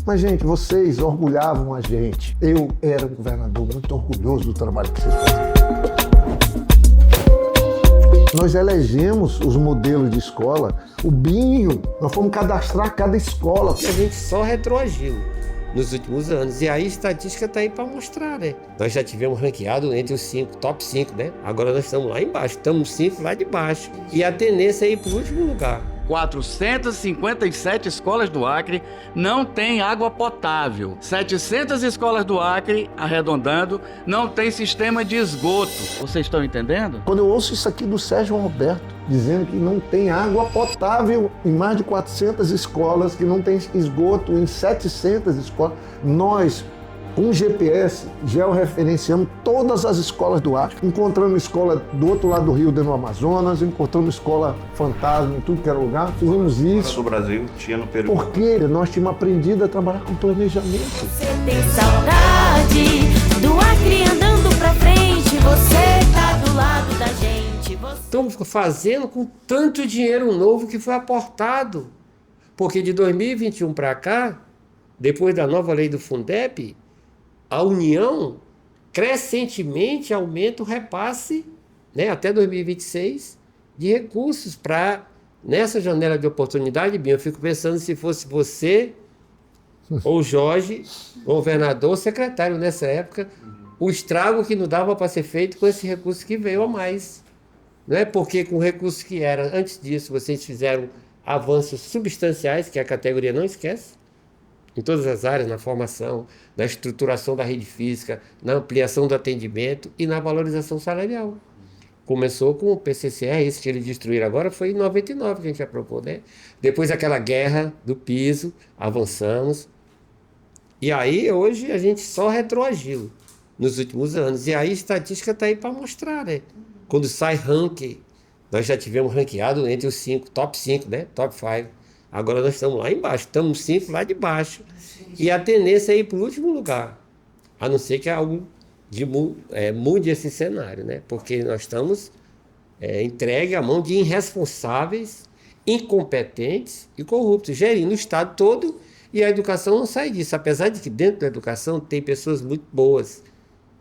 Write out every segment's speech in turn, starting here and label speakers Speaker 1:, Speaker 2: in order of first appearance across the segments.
Speaker 1: Mas, gente, vocês orgulhavam a gente. Eu era um governador muito orgulhoso do trabalho que vocês faziam. Nós elegemos os modelos de escola, o BINHO, nós fomos cadastrar cada escola.
Speaker 2: A gente só retroagiu nos últimos anos. E aí a estatística está aí para mostrar, né? Nós já tivemos ranqueado entre os top 5, né? Agora nós estamos lá embaixo, estamos 5 lá de baixo. E a tendência é ir para o último lugar.
Speaker 3: 457 escolas do Acre não têm água potável. 700 escolas do Acre, arredondando, não têm sistema de esgoto. Vocês estão entendendo?
Speaker 1: Quando eu ouço isso aqui do Sérgio Roberto, dizendo que não tem água potável em mais de 400 escolas, que não tem esgoto em 700 escolas, nós, com GPS, georreferenciamos todas as escolas do Acre, encontramos escola do outro lado do rio, dentro do Amazonas, encontramos escola fantasma em tudo que era lugar, fizemos isso.
Speaker 4: No Brasil, tinha no Peru.
Speaker 1: Porque nós tínhamos aprendido a trabalhar com planejamento.
Speaker 5: Você tem saudade do Acre andando pra frente, você tá do lado da gente.
Speaker 2: Estamos fazendo com tanto dinheiro novo que foi aportado. Porque de 2021 para cá, depois da nova lei do Fundeb, a União crescentemente aumenta o repasse, né, até 2026 de recursos para, nessa janela de oportunidade, Binho, eu fico pensando se fosse você ou Jorge, governador, secretário nessa época, o estrago que não dava para ser feito com esse recurso que veio a mais. Não é porque com o recurso que era, antes disso, vocês fizeram avanços substanciais que a categoria não esquece, em todas as áreas, na formação, na estruturação da rede física, na ampliação do atendimento e na valorização salarial. Começou com o PCCR, esse que eles destruíram agora foi em 99 que a gente aprovou, né? Depois daquela guerra do piso, avançamos. E aí, hoje, a gente só retroagiu nos últimos anos. E aí, a estatística está aí para mostrar, né? Quando sai ranking, nós já tivemos ranqueado entre os top 5, né? Top 5. Agora nós estamos lá embaixo, estamos 5 lá de baixo. E a tendência é ir para o último lugar. A não ser que algo mude esse cenário, né? Porque nós estamos entregue à mão de irresponsáveis, incompetentes e corruptos, gerindo o Estado todo, e a educação não sai disso. Apesar de que dentro da educação tem pessoas muito boas,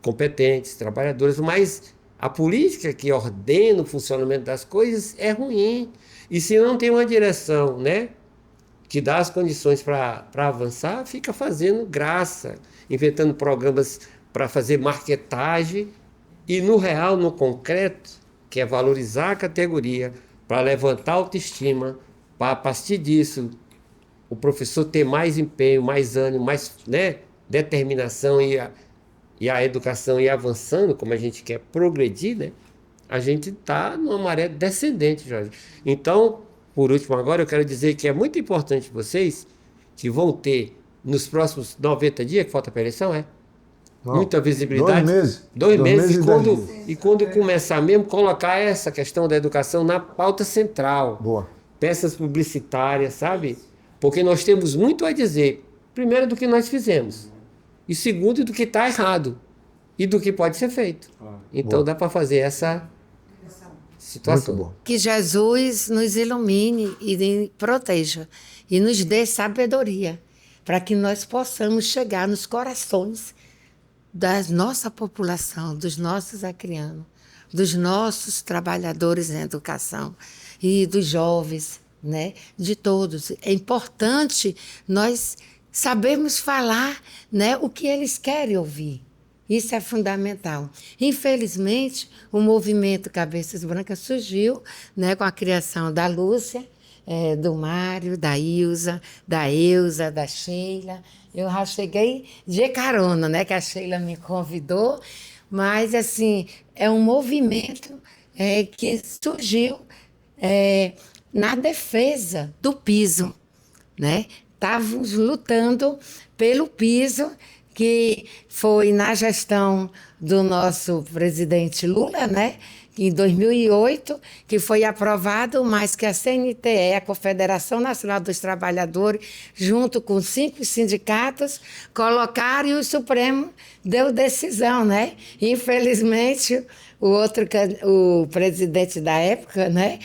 Speaker 2: competentes, trabalhadoras, mas a política que ordena o funcionamento das coisas é ruim. E se não tem uma direção, né, que dá as condições para avançar, fica fazendo graça, inventando programas para fazer marketagem e no real, no concreto, que é valorizar a categoria, para levantar a autoestima, para a partir disso o professor ter mais empenho, mais ânimo, mais, né, determinação e a educação ir avançando, como a gente quer progredir, né? A gente está numa maré descendente, Jorge. Então, por último agora, eu quero dizer que é muito importante vocês, que vão ter, nos próximos 90 dias, que falta para a eleição, muita visibilidade.
Speaker 1: 2 meses.
Speaker 2: 2 meses.
Speaker 1: E
Speaker 2: quando começar mesmo, colocar essa questão da educação na pauta central.
Speaker 1: Boa.
Speaker 2: Peças publicitárias, sabe? Porque nós temos muito a dizer, primeiro, do que nós fizemos, e segundo, do que está errado, e do que pode ser feito. Então,
Speaker 1: boa.
Speaker 2: dá para fazer essa situação.
Speaker 1: Muito bom.
Speaker 6: Que Jesus nos ilumine e proteja e nos dê sabedoria para que nós possamos chegar nos corações da nossa população, dos nossos acreanos, dos nossos trabalhadores em educação e dos jovens, né? De todos. É importante nós sabermos falar, né, o que eles querem ouvir. Isso é fundamental. Infelizmente, o movimento Cabeças Brancas surgiu, né, com a criação da Lúcia, do Mário, da Ilza, da Eusa, da Sheila. Eu já cheguei de carona, né, que a Sheila me convidou, mas assim, é um movimento que surgiu na defesa do piso, né? Estávamos lutando pelo piso, que foi na gestão do nosso presidente Lula, né? Em 2008, que foi aprovado, mas que a CNTE, a Confederação Nacional dos Trabalhadores, junto com 5 sindicatos, colocaram e o Supremo deu decisão, né? Infelizmente, o presidente da época, né,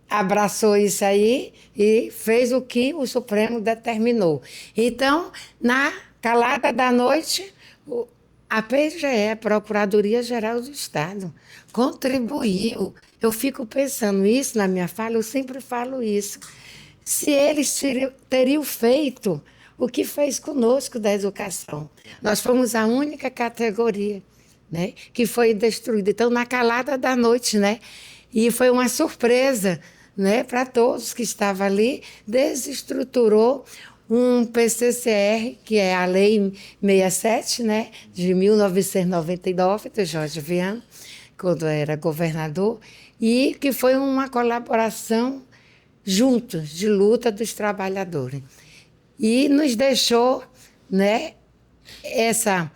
Speaker 6: abraçou isso aí e fez o que o Supremo determinou. Então, na calada da noite, a PGE, Procuradoria-Geral do Estado, contribuiu. Eu fico pensando isso na minha fala, eu sempre falo isso. Se eles teriam feito o que fez conosco da educação. Nós fomos a única categoria, né, que foi destruída. Então, na calada da noite, né? E foi uma surpresa, né, para todos que estavam ali, desestruturou um PCCR, que é a Lei 67, né, de 1999, do Jorge Viana, quando era governador, e que foi uma colaboração juntos, de luta dos trabalhadores. E nos deixou, né, essa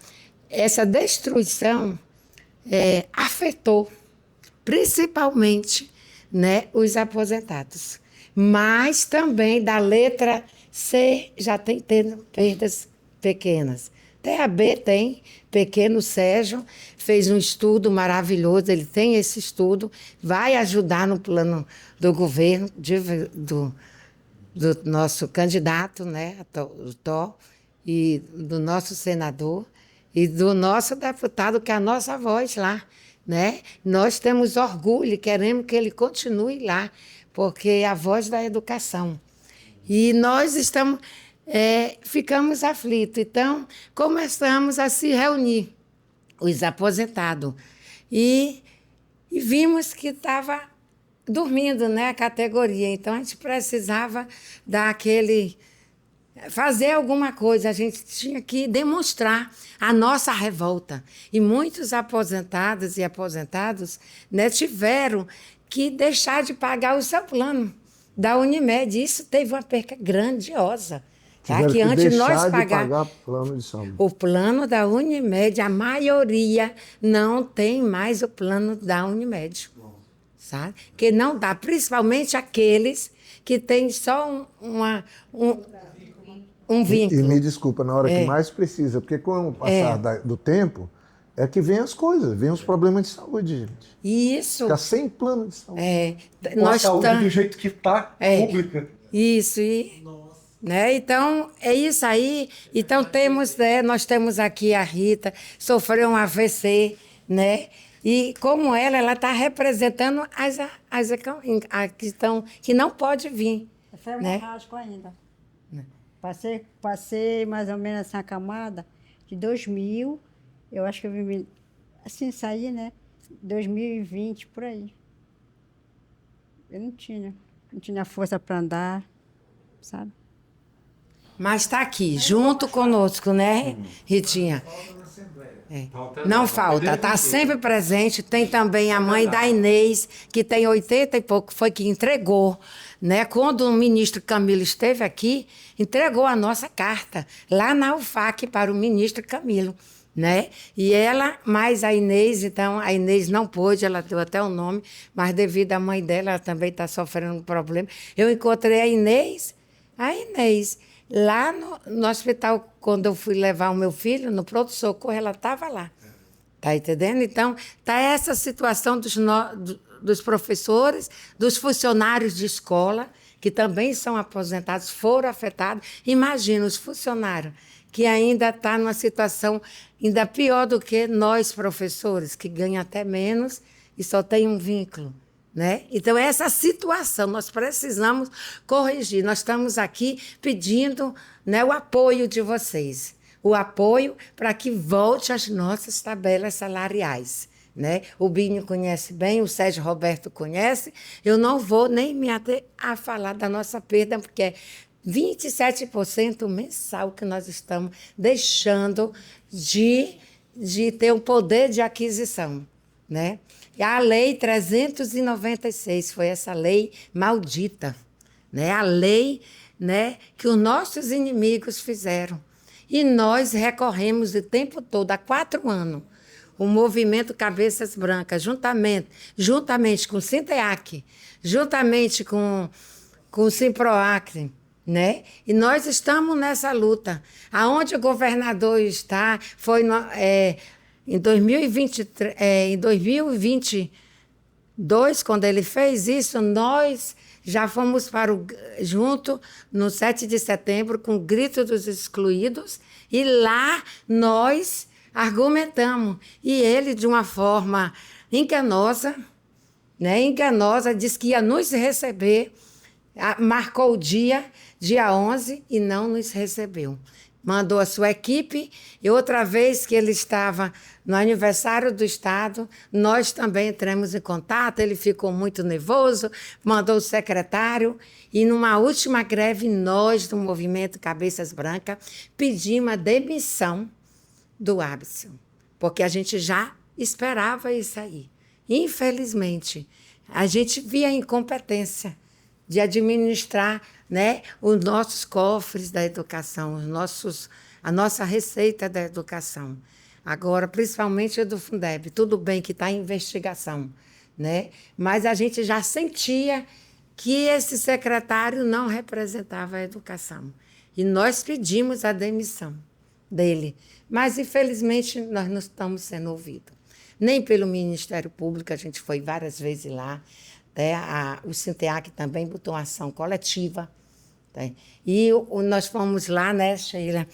Speaker 6: destruição afetou principalmente, né, os aposentados. Mas também da letra C já tem tendo perdas pequenas. Até a B tem, pequeno Sérgio fez um estudo maravilhoso, ele tem esse estudo, vai ajudar no plano do governo, do nosso candidato, né, o Tó, e do nosso senador, e do nosso deputado, que é a nossa voz lá, né? Nós temos orgulho e queremos que ele continue lá, porque é a voz da educação. E nós ficamos aflitos. Então, começamos a se reunir, os aposentados. E vimos que estava dormindo, né, a categoria. Então, a gente precisava fazer alguma coisa. A gente tinha que demonstrar a nossa revolta. E muitos aposentados e aposentados, né, tiveram que deixar de pagar o seu plano da Unimed. Isso teve uma perca grandiosa. Tá? Que antes nós
Speaker 1: pagar plano de saúde.
Speaker 6: O plano da Unimed, a maioria não tem mais o plano da Unimed. Sabe? Que não dá, principalmente aqueles que têm só um vínculo.
Speaker 1: E me desculpa, na hora que mais precisa, porque com o passar do tempo, é que vem as coisas, vem os problemas de saúde, gente.
Speaker 6: Isso.
Speaker 1: Fica sem plano de saúde.
Speaker 4: A saúde do jeito que está, pública.
Speaker 6: Isso, né? Então, é isso aí. Então, nós temos aqui a Rita, sofreu um AVC, né? E como ela está representando as que não pode vir.
Speaker 7: Foi
Speaker 6: né?
Speaker 7: hemorrágico ainda. Passei mais ou menos essa camada de 2000, eu acho que eu vim assim sair, né? 2020, por aí. Eu não tinha força para andar, sabe?
Speaker 6: Mas está aqui, junto conosco, né, Ritinha? Não falta, está sempre presente. Tem também a mãe da Inês, que tem 80 e pouco, foi que entregou, né? Quando o ministro Camilo esteve aqui, entregou a nossa carta lá na UFAC para o ministro Camilo, né? E ela, mais a Inês, então a Inês não pôde, ela deu até o nome, mas devido à mãe dela, ela também está sofrendo um problema. Eu encontrei a Inês lá no hospital, quando eu fui levar o meu filho, no pronto-socorro, ela estava lá. Está entendendo? Então, está essa situação dos professores, dos funcionários de escola, que também são aposentados, foram afetados. Imagina os funcionários que ainda estão numa situação ainda pior do que nós, professores, que ganham até menos e só tem um vínculo. Né? Então, essa situação nós precisamos corrigir. Nós estamos aqui pedindo, né, o apoio de vocês. O apoio para que volte às nossas tabelas salariais. Né? O Binho conhece bem, o Sérgio Roberto conhece. Eu não vou nem me ater a falar da nossa perda, porque é 27% mensal que nós estamos deixando de ter um poder de aquisição. Né? E a Lei 396 foi essa lei maldita, né? A lei, né, que os nossos inimigos fizeram. E nós recorremos o tempo todo, há 4 anos, o movimento Cabeças Brancas, juntamente com o Sinteac, juntamente com o Simproacre, né? E nós estamos nessa luta. Aonde o governador está, foi... Em 2022, 2002, quando ele fez isso, nós já fomos junto no 7 de setembro com o Grito dos Excluídos, e lá nós argumentamos. E ele, de uma forma enganosa, disse que ia nos receber, marcou o dia 11, e não nos recebeu. Mandou a sua equipe, e outra vez que ele estava no aniversário do Estado, nós também entramos em contato, ele ficou muito nervoso, mandou o secretário, e numa última greve, nós, do Movimento Cabeças Brancas, pedimos a demissão do Abson, porque a gente já esperava isso aí. Infelizmente, a gente via a incompetência de administrar, né, os nossos cofres da educação, a nossa receita da educação. Agora, principalmente do Fundeb, tudo bem que está em investigação, né? Mas a gente já sentia que esse secretário não representava a educação. E nós pedimos a demissão dele. Mas, infelizmente, nós não estamos sendo ouvidos. Nem pelo Ministério Público, a gente foi várias vezes lá. O Sinteac também botou uma ação coletiva. E nós fomos lá, né, Sheila,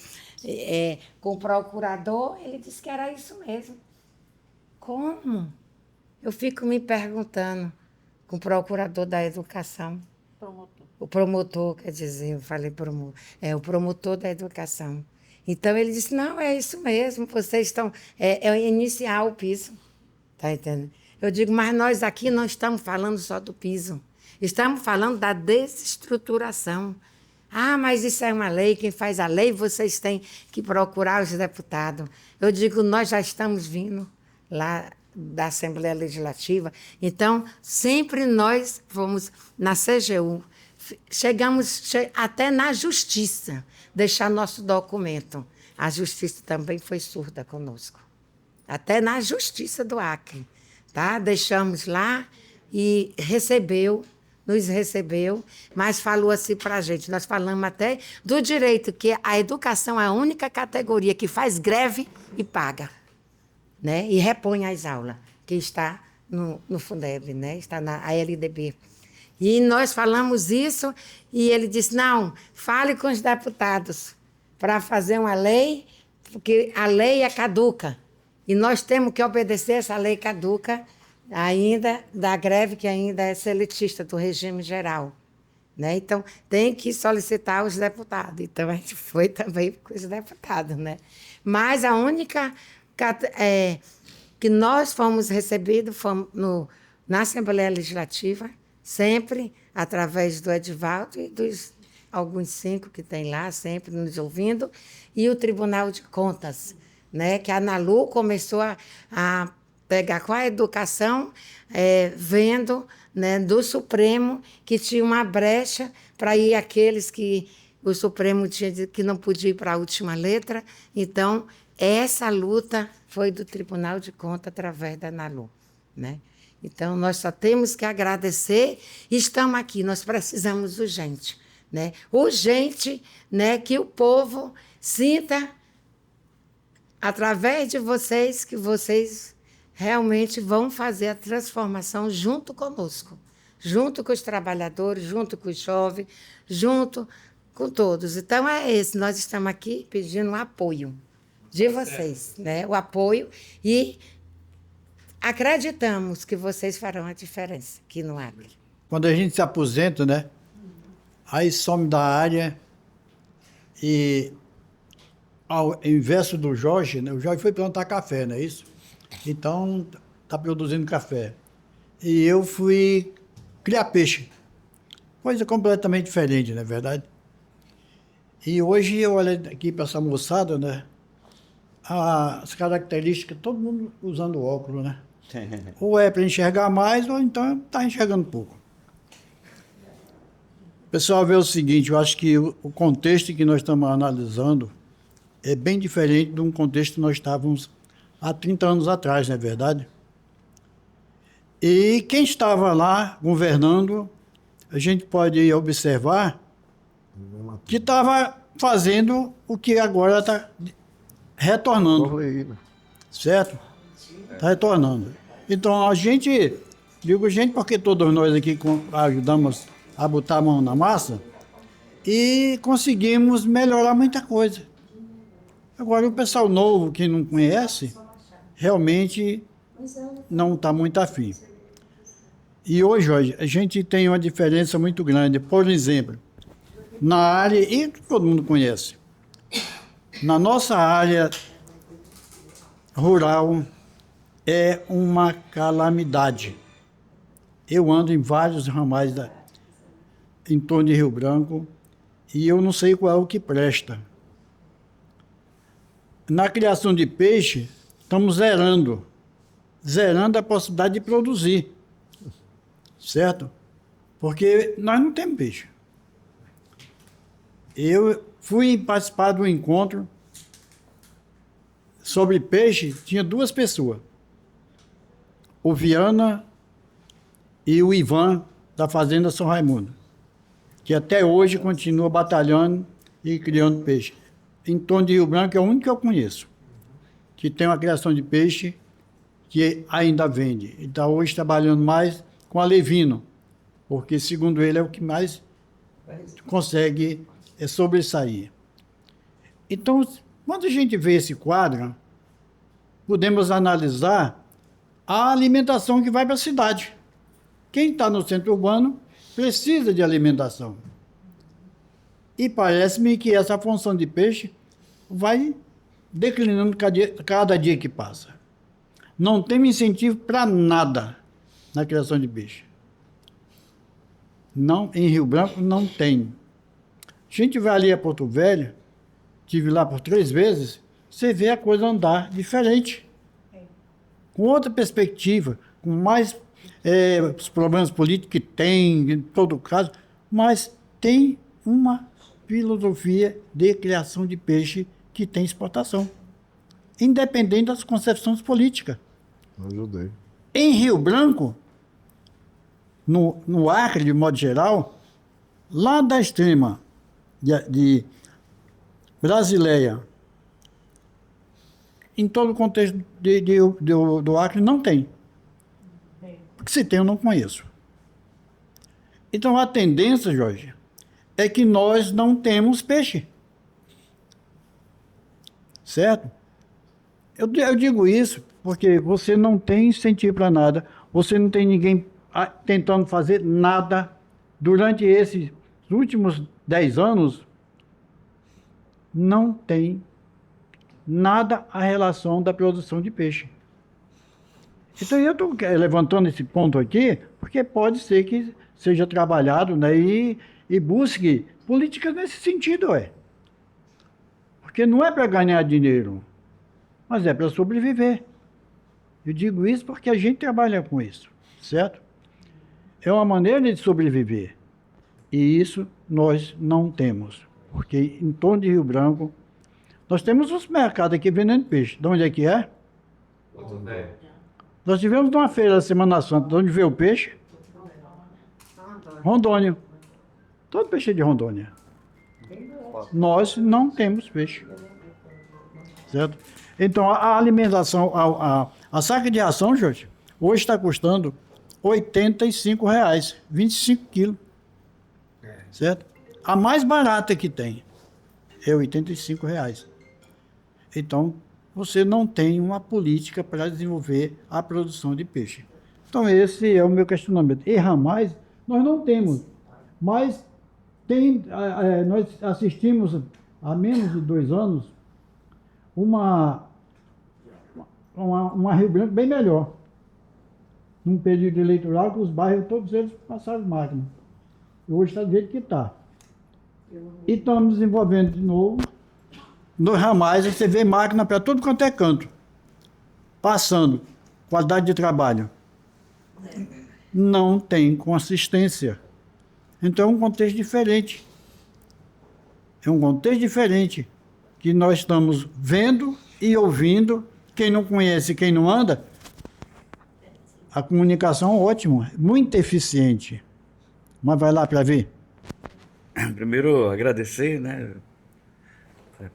Speaker 6: com o procurador, ele disse que era isso mesmo. Como? Eu fico me perguntando com o procurador da educação. O promotor, quer dizer, eu falei promotor. O promotor da educação. Então, ele disse, não, é isso mesmo, vocês estão... iniciar o piso. Tá entendendo? Eu digo, mas nós aqui não estamos falando só do piso. Estamos falando da desestruturação. Ah, mas isso é uma lei, quem faz a lei, vocês têm que procurar os deputados. Eu digo, nós já estamos vindo lá da Assembleia Legislativa, então sempre nós fomos na CGU, chegamos até na Justiça, deixar nosso documento. A Justiça também foi surda conosco, até na Justiça do Acre. Tá? Deixamos lá e nos recebeu, mas falou assim para a gente, nós falamos até do direito, que a educação é a única categoria que faz greve e paga, né? E repõe as aulas, que está no Fundeb, né? Está na ALDB. E nós falamos isso, e ele disse, não, fale com os deputados para fazer uma lei, porque a lei é caduca, e nós temos que obedecer essa lei caduca ainda da greve, que ainda é seletista do regime geral, né? Então, tem que solicitar os deputados. Então, a gente foi também com os deputados, né? Mas a única que nós fomos recebidos fomos na Assembleia Legislativa, sempre através do Edivaldo e dos alguns 5 que tem lá, sempre nos ouvindo, e o Tribunal de Contas, né? Que a ANALU começou a pegar com a educação, vendo, né, do Supremo que tinha uma brecha para ir aqueles que o Supremo tinha dito que não podia ir para a última letra. Então, essa luta foi do Tribunal de Contas através da ANALU, né? Então, nós só temos que agradecer e estamos aqui. Nós precisamos urgente, né? Urgente, né, que o povo sinta, através de vocês, que vocês realmente vão fazer a transformação junto conosco, junto com os trabalhadores, junto com os jovens, junto com todos. Então, nós estamos aqui pedindo um apoio de vocês, né? O apoio, e acreditamos que vocês farão a diferença aqui no Acre.
Speaker 8: Quando a gente se aposenta, né? Aí some da área e, ao invés do Jorge, né? O Jorge foi plantar café, não é isso? Então, está produzindo café. E eu fui criar peixe. Coisa completamente diferente, não é verdade? E hoje eu olho aqui para essa moçada, né? As características, todo mundo usando óculos, né? Ou é para enxergar mais, ou então está enxergando pouco. O pessoal vê o seguinte, eu acho que o contexto que nós estamos analisando é bem diferente de um contexto que nós estávamos há 30 anos atrás, não é verdade? E quem estava lá governando, a gente pode observar que estava fazendo o que agora está retornando, certo? Está retornando. Então, a gente Digo gente porque todos nós aqui ajudamos a botar a mão na massa e conseguimos melhorar muita coisa. Agora, o pessoal novo que não conhece, realmente não está muito afim. E hoje, a gente tem uma diferença muito grande. Por exemplo, na área, e todo mundo conhece, na nossa área rural é uma calamidade. Eu ando em vários ramais em torno de Rio Branco e eu não sei qual é o que presta. Na criação de peixe, estamos zerando a possibilidade de produzir, certo? Porque nós não temos peixe. Eu fui participar de um encontro sobre peixe, tinha 2 pessoas, o Viana e o Ivan, da Fazenda São Raimundo, que até hoje continua batalhando e criando peixe. Em torno de Rio Branco é o único que eu conheço, que tem uma criação de peixe que ainda vende. Ele está hoje trabalhando mais com alevino, porque, segundo ele, é o que mais consegue sobressair. Então, quando a gente vê esse quadro, podemos analisar a alimentação que vai para a cidade. Quem está no centro urbano precisa de alimentação. E parece-me que essa função de peixe vai declinando cada dia que passa. Não tem incentivo para nada na criação de peixe. Não, em Rio Branco não tem. A gente vai ali a Porto Velho, estive lá por 3 vezes, você vê a coisa andar diferente. Com outra perspectiva, com mais os problemas políticos que tem, em todo caso, mas tem uma filosofia de criação de peixe que tem exportação, independente das concepções políticas.
Speaker 1: Ajudei.
Speaker 8: Em Rio Branco, no Acre, de modo geral, lá da extrema de Brasileia, em todo o contexto do Acre, não tem. Porque se tem, eu não conheço. Então, a tendência, Jorge, é que nós não temos peixe. Certo? Eu digo isso porque você não tem incentivo para nada, você não tem ninguém tentando fazer nada. Durante esses últimos 10 anos, não tem nada a relação da produção de peixe. Então, eu estou levantando esse ponto aqui, porque pode ser que seja trabalhado, né, e busque políticas nesse sentido, Porque não é para ganhar dinheiro, mas é para sobreviver. Eu digo isso porque a gente trabalha com isso, certo? É uma maneira de sobreviver. E isso nós não temos. Porque em torno de Rio Branco, nós temos os mercados aqui vendendo peixe. De onde é que é? Nós tivemos uma feira da Semana Santa. De onde veio o peixe? Rondônia. Todo peixe é de Rondônia. Nós não temos peixe. Certo? Então, a alimentação, a saca de ração, Jorge, hoje está custando R$ 85,00, 25 quilos. Certo? A mais barata que tem é R$ 85,00. Então, você não tem uma política para desenvolver a produção de peixe. Então, esse é o meu questionamento. E ramais, nós não temos, mas nós assistimos há menos de 2 anos uma Rio Branco bem melhor. Num período eleitoral que os bairros, todos eles passaram máquina. E hoje está do jeito que está. E estamos desenvolvendo de novo. Nos ramais, você vê máquina para tudo quanto é canto. Passando. Qualidade de trabalho. Não tem consistência. Então é um contexto diferente. É um contexto diferente que nós estamos vendo e ouvindo. Quem não conhece, quem não anda, a comunicação é ótima, muito eficiente. Mas vai lá para ver.
Speaker 3: Primeiro, agradecer, né,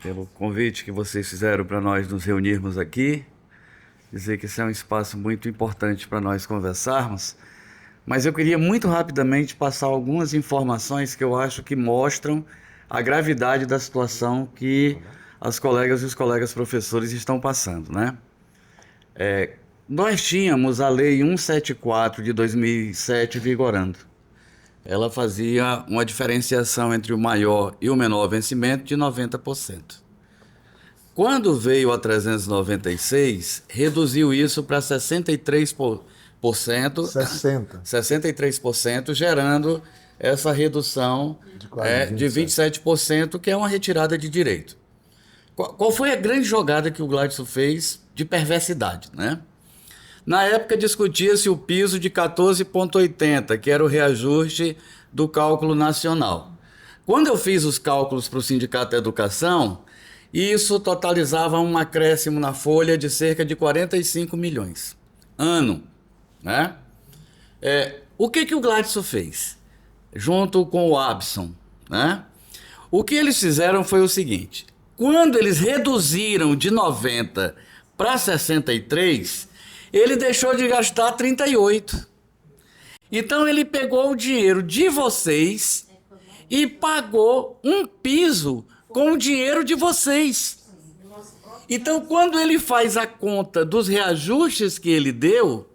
Speaker 3: pelo convite que vocês fizeram para nós nos reunirmos aqui. Dizer que esse é um espaço muito importante para nós conversarmos. mas eu queria muito rapidamente passar algumas informações que eu acho que mostram a gravidade da situação que as colegas e os colegas professores estão passando, né? Nós tínhamos a Lei 174 de 2007 vigorando. Ela fazia uma diferenciação entre o maior e o menor vencimento de 90%. Quando veio a 396, reduziu isso para 63%, 63%, gerando essa redução de 27%, que é uma retirada de direito. Qual foi a grande jogada que o Gladson fez de perversidade, né? Na época discutia-se o piso de 14,80, que era o reajuste do cálculo nacional. Quando eu fiz os cálculos para o Sindicato da Educação, isso totalizava um acréscimo na folha de cerca de 45 milhões ano, né? O que o Gladson fez? Junto com o Abson, né? O que eles fizeram foi o seguinte: quando eles reduziram de 90 para 63, ele deixou de gastar 38. Então ele pegou o dinheiro de vocês e pagou um piso com o dinheiro de vocês. Então, quando ele faz a conta dos reajustes que ele deu,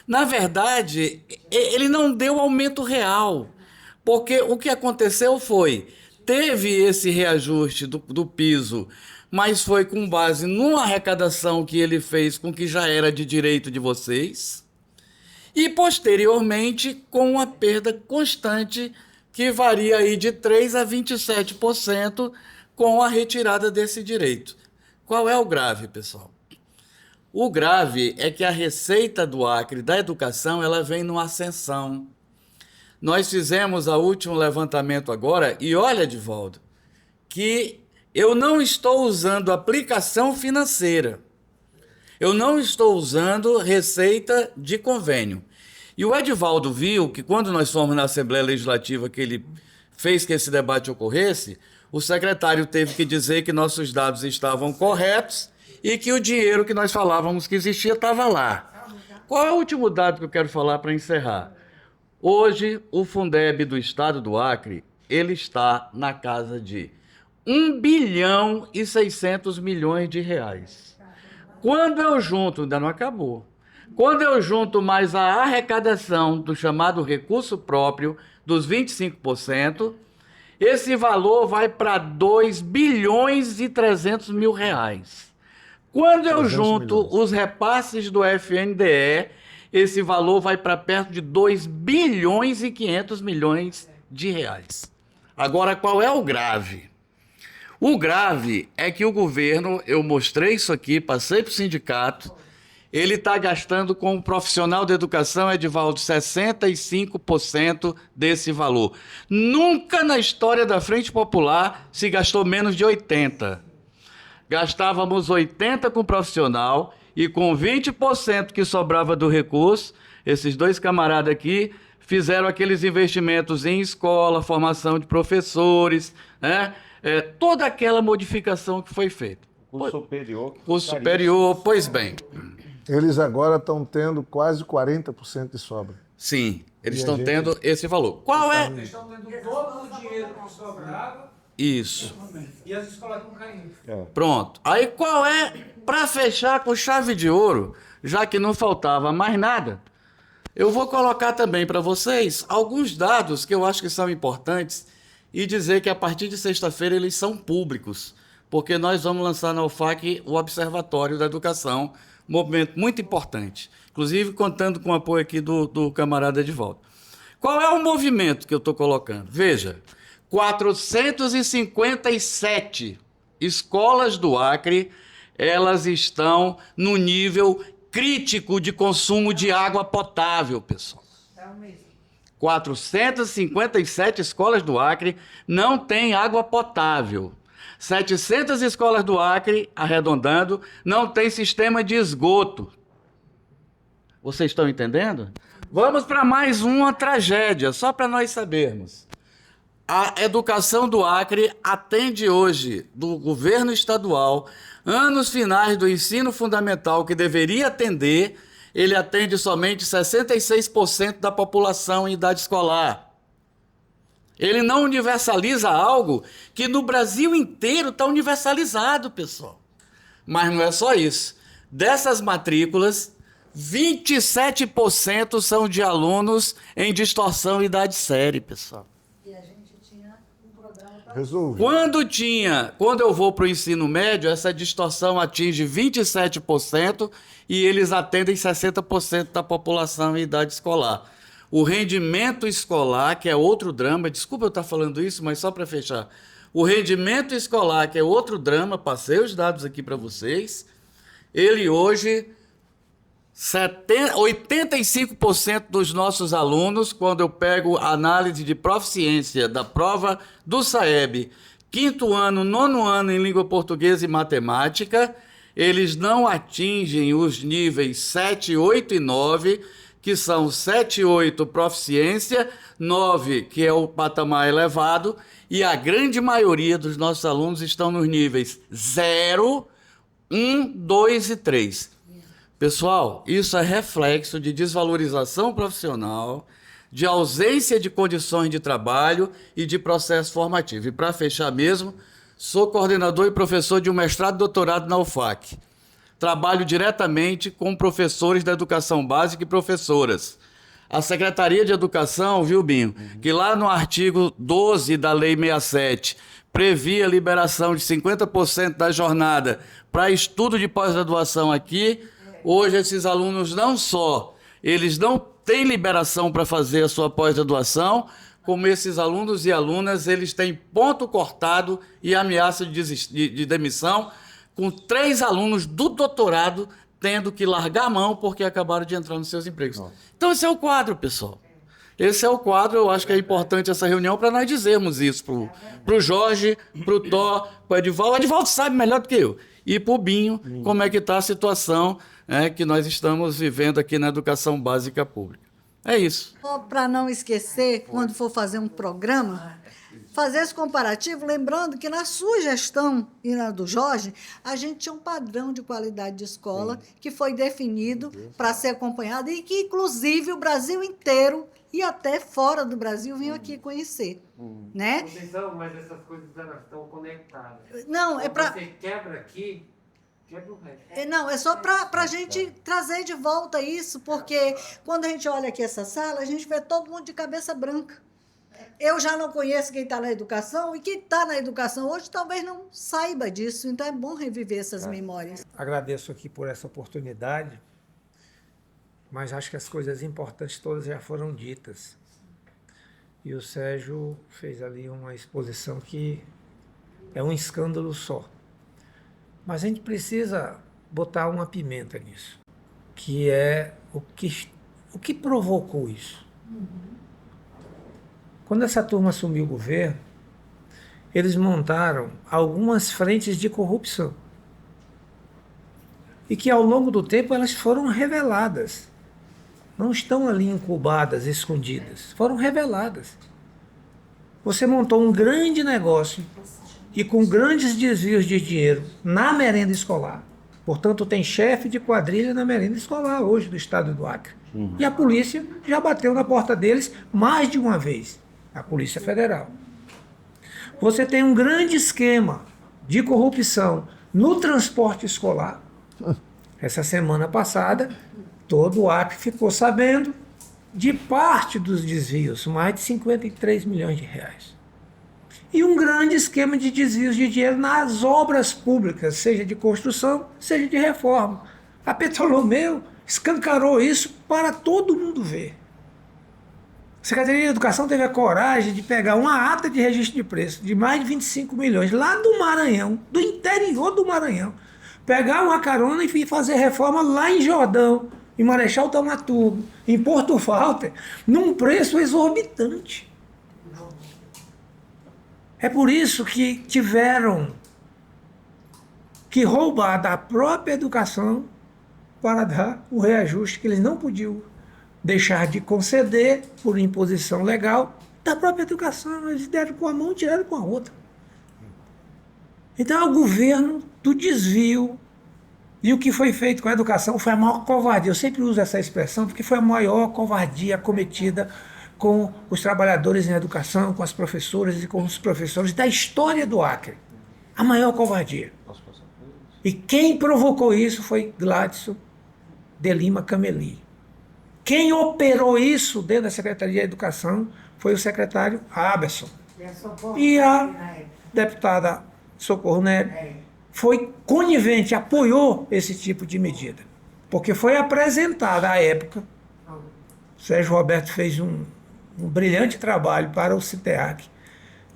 Speaker 3: na verdade, ele não deu aumento real. Porque o que aconteceu foi, teve esse reajuste do piso, mas foi com base numa arrecadação que ele fez com que já era de direito de vocês, e posteriormente com uma perda constante que varia aí de 3% a 27% com a retirada desse direito. Qual é o grave, pessoal? O grave é que a receita do Acre da educação ela vem numa ascensão. Nós fizemos o último levantamento agora e olha, Edivaldo, que eu não estou usando aplicação financeira. Eu não estou usando receita de convênio. E o Edivaldo viu que quando nós fomos na Assembleia Legislativa que ele fez que esse debate ocorresse, o secretário teve que dizer que nossos dados estavam corretos e que o dinheiro que nós falávamos que existia estava lá. Qual é o último dado que eu quero falar para encerrar? Hoje, o Fundeb do Estado do Acre, ele está na casa de 1 bilhão e 600 milhões de reais. Quando eu junto, ainda não acabou, quando eu junto mais a arrecadação do chamado recurso próprio, dos 25%, esse valor vai para 2 bilhões e 300 mil reais. Quando eu junto os repasses do FNDE, esse valor vai para perto de 2 bilhões e 500 milhões de reais. Agora, qual é o grave? O grave é que o governo, eu mostrei isso aqui, passei para o sindicato, ele está gastando com um profissional da educação, Edivaldo, 65% desse valor. Nunca na história da Frente Popular se gastou menos de 80%. Gastávamos 80% com o profissional e com 20% que sobrava do recurso, esses dois camaradas aqui fizeram aqueles investimentos em escola, formação de professores, né? Toda aquela modificação que foi feita.
Speaker 4: Curso superior.
Speaker 3: Curso superior, pois bem.
Speaker 1: Eles agora estão tendo quase 40% de sobra.
Speaker 3: Sim, eles estão tendo esse valor. Qual é?
Speaker 9: Eles estão tendo todo o dinheiro que sobrava.
Speaker 3: Isso.
Speaker 9: E as escolas estão caindo.
Speaker 3: Pronto. Aí qual é, para fechar com chave de ouro, já que não faltava mais nada, eu vou colocar também para vocês alguns dados que eu acho que são importantes e dizer que a partir de sexta-feira eles são públicos, porque nós vamos lançar na UFAC o Observatório da Educação, um movimento muito importante, inclusive contando com o apoio aqui do camarada Edivaldo. Qual é o movimento que eu estou colocando? Veja, 457 escolas do Acre, elas estão no nível crítico de consumo de água potável, pessoal. 457 escolas do Acre não têm água potável. 700 escolas do Acre, arredondando, não têm sistema de esgoto. Vocês estão entendendo? Vamos para mais uma tragédia, só para nós sabermos. A educação do Acre atende hoje, do governo estadual, anos finais do ensino fundamental que deveria atender, ele atende somente 66% da população em idade escolar. Ele não universaliza algo que no Brasil inteiro está universalizado, pessoal. Mas não é só isso. Dessas matrículas, 27% são de alunos em distorção e idade série, pessoal.
Speaker 7: E a gente tinha um programa para
Speaker 1: Resolve.
Speaker 3: Quando eu vou para o ensino médio, essa distorção atinge 27% e eles atendem 60% da população em idade escolar. O rendimento escolar, que é outro drama, desculpa eu estar falando isso, mas só para fechar. O rendimento escolar, que é outro drama, passei os dados aqui para vocês, ele hoje, 85% dos nossos alunos, quando eu pego a análise de proficiência da prova do SAEB, 5º ano, 9º ano em língua portuguesa e matemática, eles não atingem os níveis 7, 8 e 9, que são 7 e 8 proficiência, 9 que é o patamar elevado, e a grande maioria dos nossos alunos estão nos níveis 0, 1, 2 e 3. Pessoal, isso é reflexo de desvalorização profissional, de ausência de condições de trabalho e de processo formativo. E para fechar mesmo, sou coordenador e professor de um mestrado e doutorado na UFAC. Trabalho diretamente com professores da educação básica e professoras. A Secretaria de Educação, viu, Binho, que lá no artigo 12 da Lei 67 previa a liberação de 50% da jornada para estudo de pós-graduação aqui, hoje esses alunos não só, eles não têm liberação para fazer a sua pós-graduação, como esses alunos e alunas, eles têm ponto cortado e ameaça de demissão, com 3 alunos do doutorado tendo que largar a mão porque acabaram de entrar nos seus empregos. Então esse é o quadro, pessoal. Esse é o quadro, eu acho que é importante essa reunião para nós dizermos isso para o Jorge, para o Tó, para o Edivaldo. O Edivaldo sabe melhor do que eu. E para o Binho, como é que está a situação que nós estamos vivendo aqui na educação básica pública. É isso.
Speaker 10: Para não esquecer, quando for fazer um programa, fazer esse comparativo, lembrando que na sua gestão e na do Jorge, a gente tinha um padrão de qualidade de escola que foi definido para ser acompanhado e que, inclusive, o Brasil inteiro e até fora do Brasil vinham aqui conhecer. Né?
Speaker 2: Mas essas coisas elas estão conectadas.
Speaker 10: Não, é para...
Speaker 2: Você quebra aqui, quebra o resto.
Speaker 10: Não, é só para a gente trazer de volta isso, porque quando a gente olha aqui essa sala, a gente vê todo mundo de cabeça branca. Eu já não conheço quem está na educação, e quem está na educação hoje talvez não saiba disso, então é bom reviver essas memórias.
Speaker 9: Agradeço aqui por essa oportunidade, mas acho que as coisas importantes todas já foram ditas. E o Sérgio fez ali uma exposição que é um escândalo só. Mas a gente precisa botar uma pimenta nisso, que é o que provocou isso. Quando essa turma assumiu o governo, eles montaram algumas frentes de corrupção. E que ao longo do tempo elas foram reveladas. Não estão ali incubadas, escondidas. Foram reveladas. Você montou um grande negócio e com grandes desvios de dinheiro na merenda escolar. Portanto, tem chefe de quadrilha na merenda escolar hoje do estado do Acre. E a polícia já bateu na porta deles mais de uma vez. A Polícia Federal. Você tem um grande esquema de corrupção no transporte escolar. Essa semana passada, todo o Acre ficou sabendo de parte dos desvios, mais de 53 milhões de reais. E um grande esquema de desvios de dinheiro nas obras públicas, seja de construção, seja de reforma. A Petrolomeu escancarou isso para todo mundo ver. A Secretaria de Educação teve a coragem de pegar uma ata de registro de preço de mais de 25 milhões, lá do Maranhão, do interior do Maranhão, pegar uma carona e fazer reforma lá em Jordão, em Marechal Thaumaturgo, em Porto Walter, num preço exorbitante. É por isso que tiveram que roubar da própria educação para dar o reajuste que eles não podiam deixar de conceder por imposição legal da própria educação. Eles deram com a mão e tiraram com a outra. Então é o governo do desvio E o que foi feito com a educação foi a maior covardia. Eu sempre uso essa expressão porque foi a maior covardia cometida com os trabalhadores em educação, com as professoras e com os professores da história do Acre. A maior covardia. E quem provocou isso foi Gladson de Lima Cameli. Quem operou isso dentro da Secretaria de Educação foi o secretário Aberson. E a deputada Socorro Nery foi conivente, apoiou esse tipo de medida. Porque foi apresentada à época, o Sérgio Roberto fez um brilhante trabalho para o CITEAC,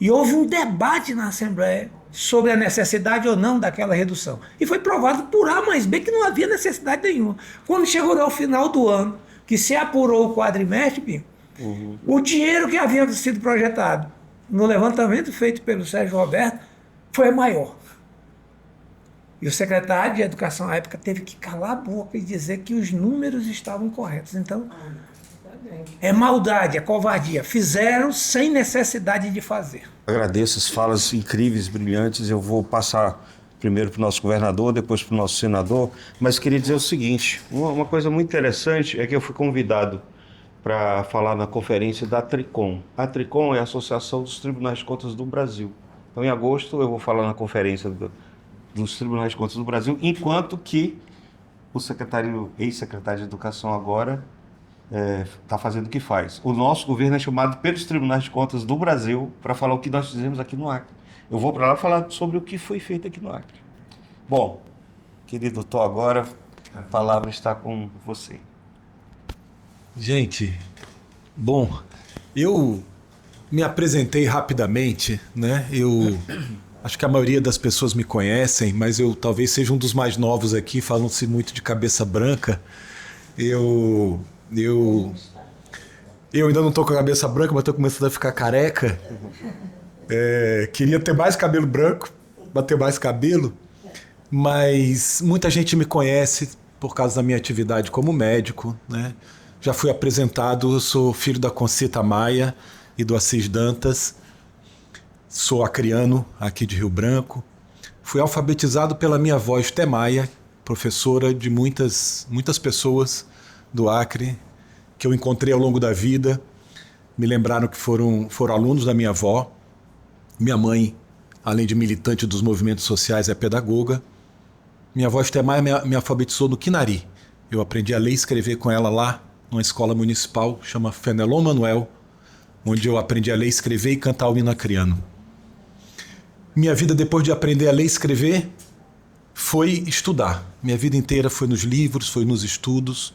Speaker 9: e houve um debate na Assembleia sobre a necessidade ou não daquela redução. E foi provado por A mais B que não havia necessidade nenhuma. Quando chegou ao final do ano, que se apurou o quadrimestre, o dinheiro que havia sido projetado no levantamento feito pelo Sérgio Roberto foi maior. E o secretário de Educação à época teve que calar a boca e dizer que os números estavam corretos. Então, é maldade, é covardia. Fizeram sem necessidade de fazer.
Speaker 11: Agradeço as falas incríveis, brilhantes. Eu vou passar primeiro para o nosso governador, depois para o nosso senador. Mas queria dizer o seguinte, uma coisa muito interessante é que eu fui convidado para falar na conferência da Tricom. A Tricom é a Associação dos Tribunais de Contas do Brasil. Então, em agosto, eu vou falar na conferência dos Tribunais de Contas do Brasil, enquanto que o ex-secretário de Educação agora está fazendo o que faz. O nosso governo é chamado pelos Tribunais de Contas do Brasil para falar o que nós fizemos aqui no Acre. Eu vou para lá falar sobre o que foi feito aqui no Acre. Bom, querido Tó, agora a palavra está com você.
Speaker 12: Gente, bom, eu me apresentei rapidamente, né? Eu acho que a maioria das pessoas me conhecem, mas eu talvez seja um dos mais novos aqui, falam-se muito de cabeça branca. Eu ainda não estou com a cabeça branca, mas estou começando a ficar careca. Queria ter mais cabelo branco, bater mais cabelo, mas muita gente me conhece por causa da minha atividade como médico, né? Já fui apresentado, eu sou filho da Concita Maia e do Assis Dantas, sou acriano aqui de Rio Branco. Fui alfabetizado pela minha avó Esté Maia, professora de muitas pessoas do Acre, que eu encontrei ao longo da vida. Me lembraram que foram alunos da minha avó. Minha mãe, além de militante dos movimentos sociais, é pedagoga. Minha avó Esté Maia me alfabetizou no Quinari. Eu aprendi a ler e escrever com ela lá, numa escola municipal, chama Fenelon Manuel, onde eu aprendi a ler, escrever e cantar o hino acriano. Minha vida, depois de aprender a ler e escrever, foi estudar. Minha vida inteira foi nos livros, foi nos estudos,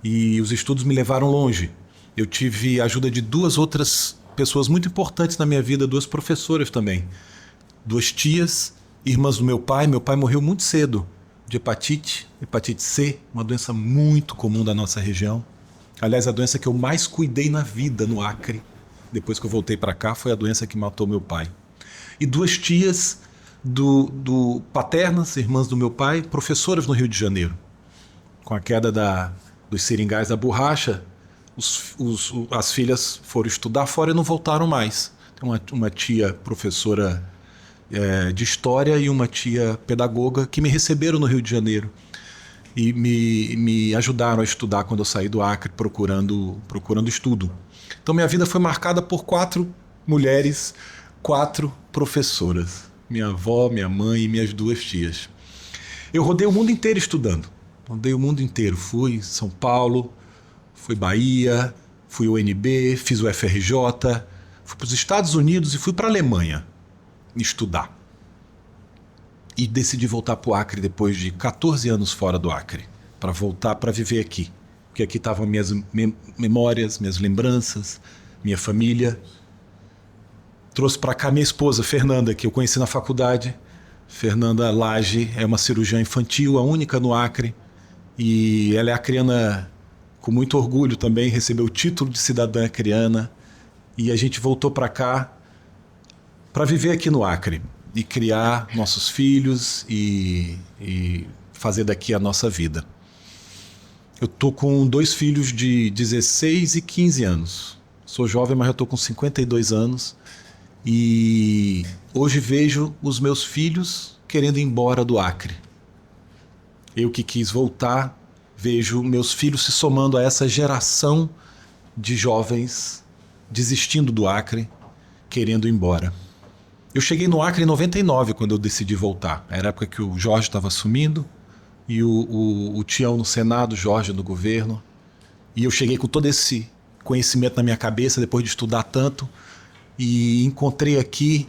Speaker 12: e os estudos me levaram longe. Eu tive a ajuda de duas outras pessoas muito importantes na minha vida, duas professoras também. Duas tias, irmãs do meu pai. Meu pai morreu muito cedo de hepatite C, uma doença muito comum da nossa região. Aliás, a doença que eu mais cuidei na vida no Acre, depois que eu voltei para cá, foi a doença que matou meu pai. E duas tias paternas, irmãs do meu pai, professoras no Rio de Janeiro. Com a queda dos seringais da borracha, as filhas foram estudar fora e não voltaram mais. Tem uma tia professora de história e uma tia pedagoga que me receberam no Rio de Janeiro e me ajudaram a estudar quando eu saí do Acre procurando estudo. Então minha vida foi marcada por 4 mulheres, 4 professoras. Minha avó, minha mãe e minhas 2 tias. Eu rodei o mundo inteiro estudando. Rodei o mundo inteiro. Fui São Paulo, fui Bahia, fui UNB, fiz o FRJ, fui para os Estados Unidos e fui para a Alemanha estudar. E decidi voltar para o Acre depois de 14 anos fora do Acre, para voltar para viver aqui. Porque aqui estavam minhas memórias, minhas lembranças, minha família. Trouxe para cá minha esposa, Fernanda, que eu conheci na faculdade. Fernanda Lage é uma cirurgiã infantil, a única no Acre. E ela é acriana com muito orgulho também, recebeu o título de cidadã acriana. E a gente voltou para cá para viver aqui no Acre e criar nossos filhos e fazer daqui a nossa vida. Eu estou com 2 filhos de 16 e 15 anos. Sou jovem, mas já estou com 52 anos. E hoje vejo os meus filhos querendo ir embora do Acre. Eu que quis voltar, vejo meus filhos se somando a essa geração de jovens desistindo do Acre, querendo ir embora. Eu cheguei no Acre em 99, quando eu decidi voltar. Era a época que o Jorge estava assumindo e o Tião no Senado, o Jorge no governo. E eu cheguei com todo esse conhecimento na minha cabeça, depois de estudar tanto, e encontrei aqui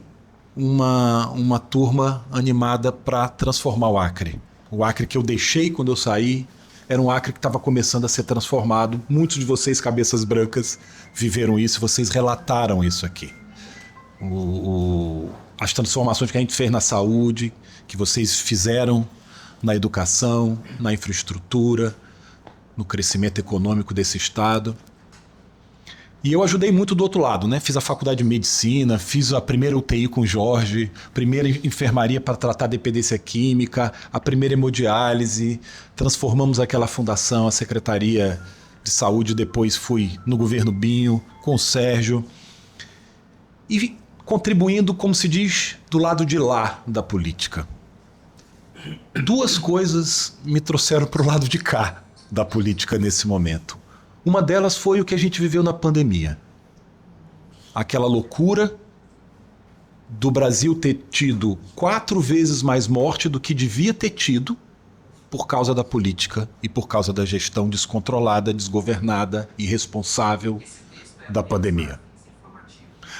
Speaker 12: uma turma animada para transformar o Acre. O Acre que eu deixei quando eu saí era um Acre que estava começando a ser transformado. Muitos de vocês, cabeças brancas, viveram isso, vocês relataram isso aqui. As transformações que a gente fez na saúde, que vocês fizeram na educação, na infraestrutura, no crescimento econômico desse estado. E eu ajudei muito do outro lado, né? Fiz a faculdade de medicina, fiz a primeira UTI com o Jorge, primeira enfermaria para tratar dependência química, a primeira hemodiálise, transformamos aquela fundação, a Secretaria de Saúde, depois fui no governo Binho, com o Sérgio, e contribuindo, como se diz, do lado de lá da política. Duas coisas me trouxeram para o lado de cá da política nesse momento. Uma delas foi o que a gente viveu na pandemia. Aquela loucura do Brasil ter tido 4 vezes mais morte do que devia ter tido por causa da política e por causa da gestão descontrolada, desgovernada, irresponsável da pandemia.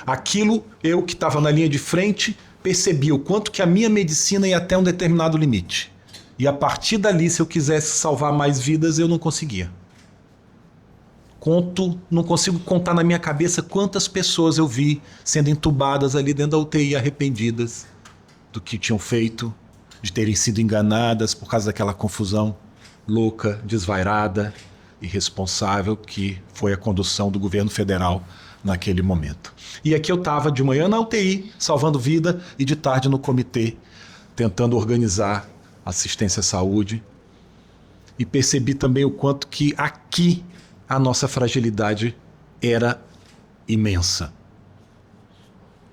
Speaker 12: Aquilo, eu que estava na linha de frente, percebi o quanto que a minha medicina ia até um determinado limite. E a partir dali, se eu quisesse salvar mais vidas, eu não conseguia. Não consigo contar na minha cabeça quantas pessoas eu vi sendo entubadas ali dentro da UTI, arrependidas do que tinham feito, de terem sido enganadas por causa daquela confusão louca, desvairada, irresponsável que foi a condução do governo federal naquele momento. E aqui eu estava de manhã na UTI, salvando vida, e de tarde no comitê, tentando organizar assistência à saúde. E percebi também o quanto que aqui a nossa fragilidade era imensa.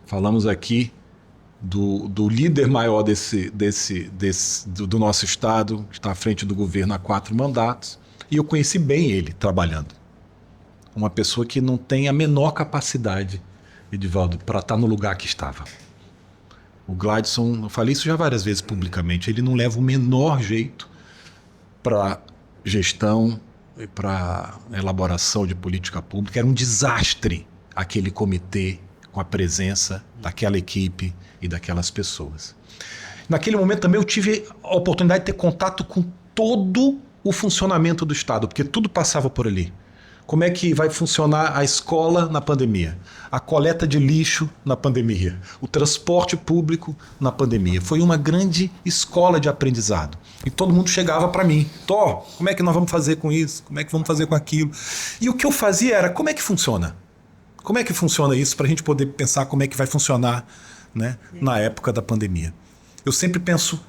Speaker 12: Falamos aqui do líder maior do nosso estado, que está à frente do governo há 4 mandatos, e eu conheci bem ele trabalhando. Uma pessoa que não tem a menor capacidade, Edivaldo, para estar no lugar que estava. O Gladson, eu falei isso já várias vezes publicamente, ele não leva o menor jeito para gestão, para elaboração de política pública. Era um desastre aquele comitê com a presença daquela equipe e daquelas pessoas. Naquele momento também eu tive a oportunidade de ter contato com todo o funcionamento do Estado, porque tudo passava por ali. Como é que vai funcionar a escola na pandemia? A coleta de lixo na pandemia? O transporte público na pandemia? Foi uma grande escola de aprendizado. E todo mundo chegava para mim. Tó, como é que nós vamos fazer com isso? Como é que vamos fazer com aquilo? E o que eu fazia era, como é que funciona? Como é que funciona isso para a gente poder pensar como é que vai funcionar, né, na época da pandemia? Eu sempre penso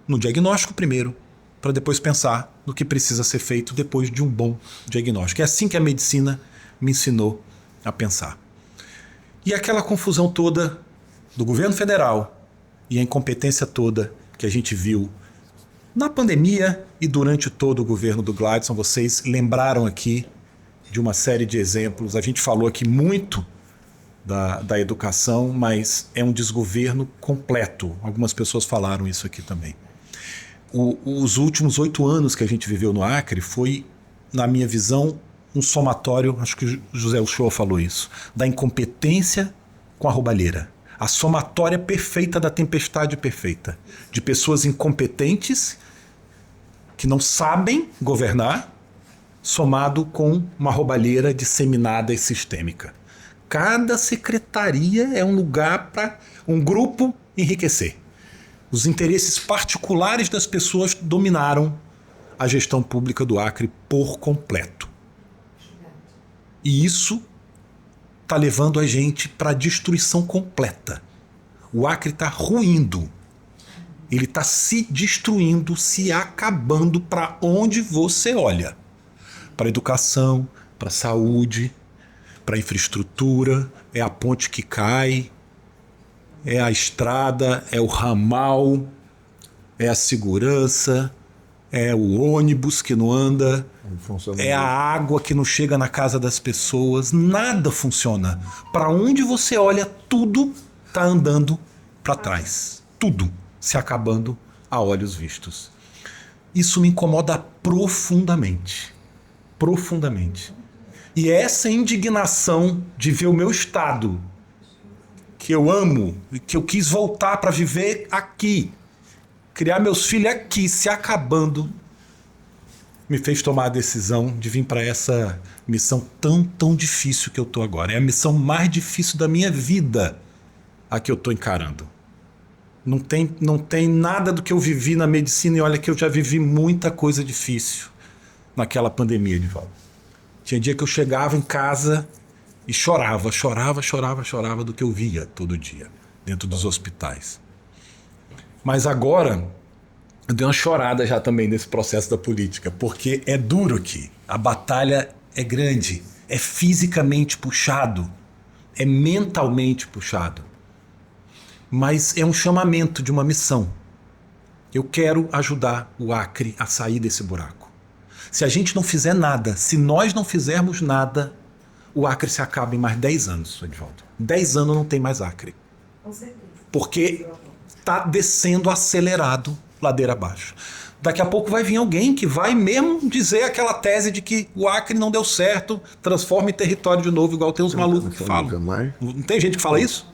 Speaker 12: no diagnóstico primeiro, para depois pensar no que precisa ser feito depois de um bom diagnóstico. É assim que a medicina me ensinou a pensar. E aquela confusão toda do governo federal e a incompetência toda que a gente viu na pandemia e durante todo o governo do Gladson, vocês lembraram aqui de uma série de exemplos. A gente falou aqui muito da educação, mas é um desgoverno completo. Algumas pessoas falaram isso aqui também. Os últimos 8 anos que a gente viveu no Acre foi, na minha visão, um somatório, acho que o José Uchoa falou isso, da incompetência com a roubalheira. A somatória perfeita da tempestade perfeita. De pessoas incompetentes que não sabem governar, somado com uma roubalheira disseminada e sistêmica. Cada secretaria é um lugar para um grupo enriquecer. Os interesses particulares das pessoas dominaram a gestão pública do Acre por completo. E isso está levando a gente para a destruição completa. O Acre está ruindo. Ele está se destruindo, se acabando para onde você olha. Para a educação, para a saúde, para a infraestrutura, é a ponte que cai, é a estrada, é o ramal, é a segurança, é o ônibus que não anda, é a água que não chega na casa das pessoas. Nada funciona. Para onde você olha, tudo está andando para trás. Tudo se acabando a olhos vistos. Isso me incomoda profundamente. Profundamente. E essa indignação de ver o meu estado, que eu amo, que eu quis voltar para viver aqui, criar meus filhos aqui, se acabando, me fez tomar a decisão de vir para essa missão tão difícil que eu estou agora. É a missão mais difícil da minha vida a que eu estou encarando. Não tem nada do que eu vivi na medicina, e olha que eu já vivi muita coisa difícil naquela pandemia, Edivaldo. Tinha dia que eu chegava em casa e chorava do que eu via todo dia dentro dos hospitais. Mas agora eu dei uma chorada já também nesse processo da política, porque é duro aqui. A batalha é grande, é fisicamente puxado, é mentalmente puxado. Mas é um chamamento de uma missão. Eu quero ajudar o Acre a sair desse buraco. Se a gente não fizer nada, se nós não fizermos nada, o Acre se acaba em mais 10 anos, Edivaldo. 10 anos não tem mais Acre. Porque está descendo acelerado ladeira abaixo. Daqui a pouco vai vir alguém que vai mesmo dizer aquela tese de que o Acre não deu certo, transforma em território de novo, igual tem os malucos que falam. Não tem gente que fala isso?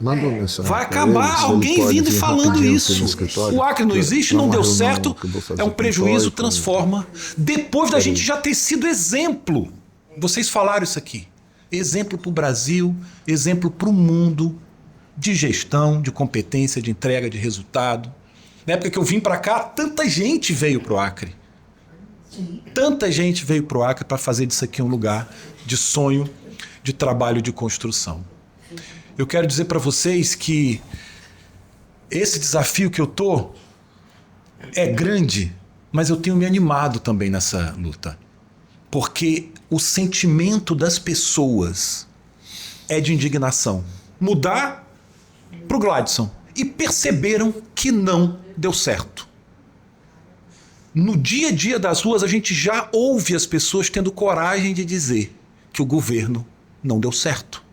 Speaker 12: Vai acabar alguém vindo e falando isso. O Acre não existe, não deu certo, é um prejuízo, transforma. Depois da gente já ter sido exemplo. Vocês falaram isso aqui. Exemplo para o Brasil, exemplo para o mundo de gestão, de competência, de entrega de resultado. Na época que eu vim para cá, tanta gente veio para o Acre. Tanta gente veio para o Acre para fazer disso aqui um lugar de sonho, de trabalho, de construção. Eu quero dizer para vocês que esse desafio que eu tô é grande, mas eu tenho me animado também nessa luta. Porque o sentimento das pessoas é de indignação. Mudar para o Gladson. E perceberam que não deu certo. No dia a dia das ruas, a gente já ouve as pessoas tendo coragem de dizer que o governo não deu certo.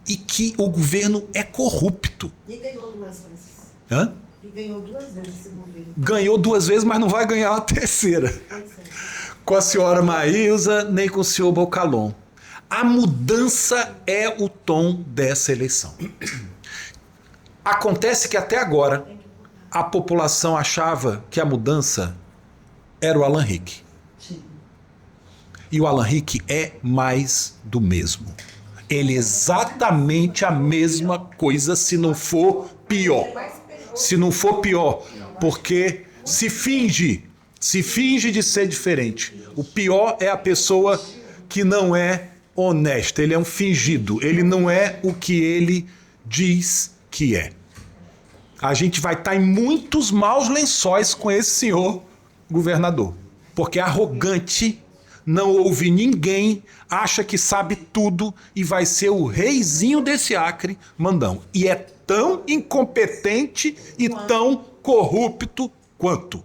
Speaker 12: E que o governo é corrupto.
Speaker 6: E ganhou 2 vezes.
Speaker 12: Hã?
Speaker 6: E ganhou 2 vezes esse governo.
Speaker 12: Ganhou 2 vezes, mas não vai ganhar a terceira. Com a senhora Maísa, nem com o senhor Bocalon. A mudança é o tom dessa eleição. Acontece que até agora a população achava que a mudança era o Alan Rick. E o Alan Rick é mais do mesmo. Ele é exatamente a mesma coisa, se não for pior. Se não for pior, porque se finge de ser diferente. O pior é a pessoa que não é honesta, ele é um fingido, ele não é o que ele diz que é. A gente vai estar em muitos maus lençóis com esse senhor governador, porque é arrogante, não ouve ninguém, acha que sabe tudo e vai ser o reizinho desse Acre mandão. E é tão incompetente e tão corrupto quanto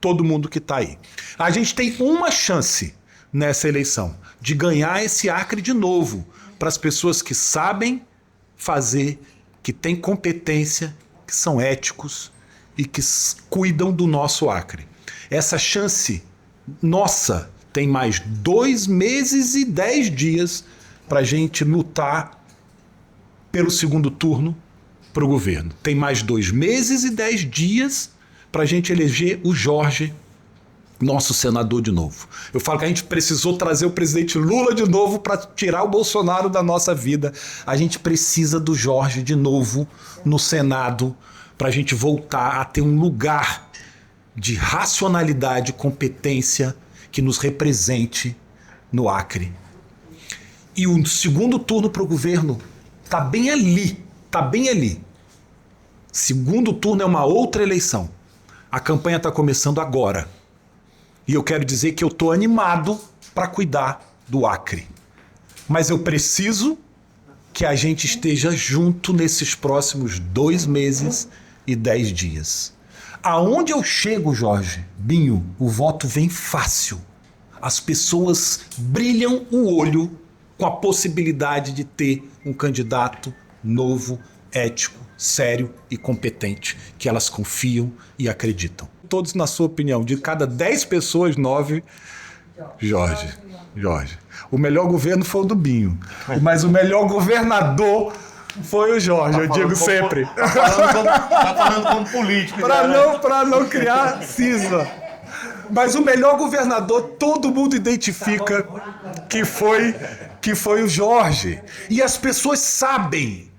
Speaker 12: todo mundo que está aí. A gente tem uma chance nessa eleição de ganhar esse Acre de novo para as pessoas que sabem fazer, que têm competência, que são éticos e que cuidam do nosso Acre. Essa chance nossa tem mais 2 meses e 10 dias para a gente lutar pelo segundo turno para o governo. Tem mais 2 meses e 10 dias para a gente eleger o Jorge, nosso senador, de novo. Eu falo que a gente precisou trazer o presidente Lula de novo para tirar o Bolsonaro da nossa vida. A gente precisa do Jorge de novo no Senado para a gente voltar a ter um lugar de racionalidade, competência que nos represente no Acre. E o segundo turno para o governo está bem ali, está bem ali. Segundo turno é uma outra eleição. A campanha está começando agora. E eu quero dizer que eu estou animado para cuidar do Acre. Mas eu preciso que a gente esteja junto nesses próximos 2 meses e 10 dias. Aonde eu chego, Jorge, Binho, o voto vem fácil. As pessoas brilham o olho com a possibilidade de ter um candidato novo, ético, sério e competente, que elas confiam e acreditam. Todos, na sua opinião, de cada 10 pessoas, 9... Jorge. O melhor governo foi o do Binho, mas o melhor governador foi o Jorge, eu digo sempre.
Speaker 11: Tá falando como político.
Speaker 12: Para não criar cisma. Mas o melhor governador, todo mundo identifica que foi o Jorge. E as pessoas sabem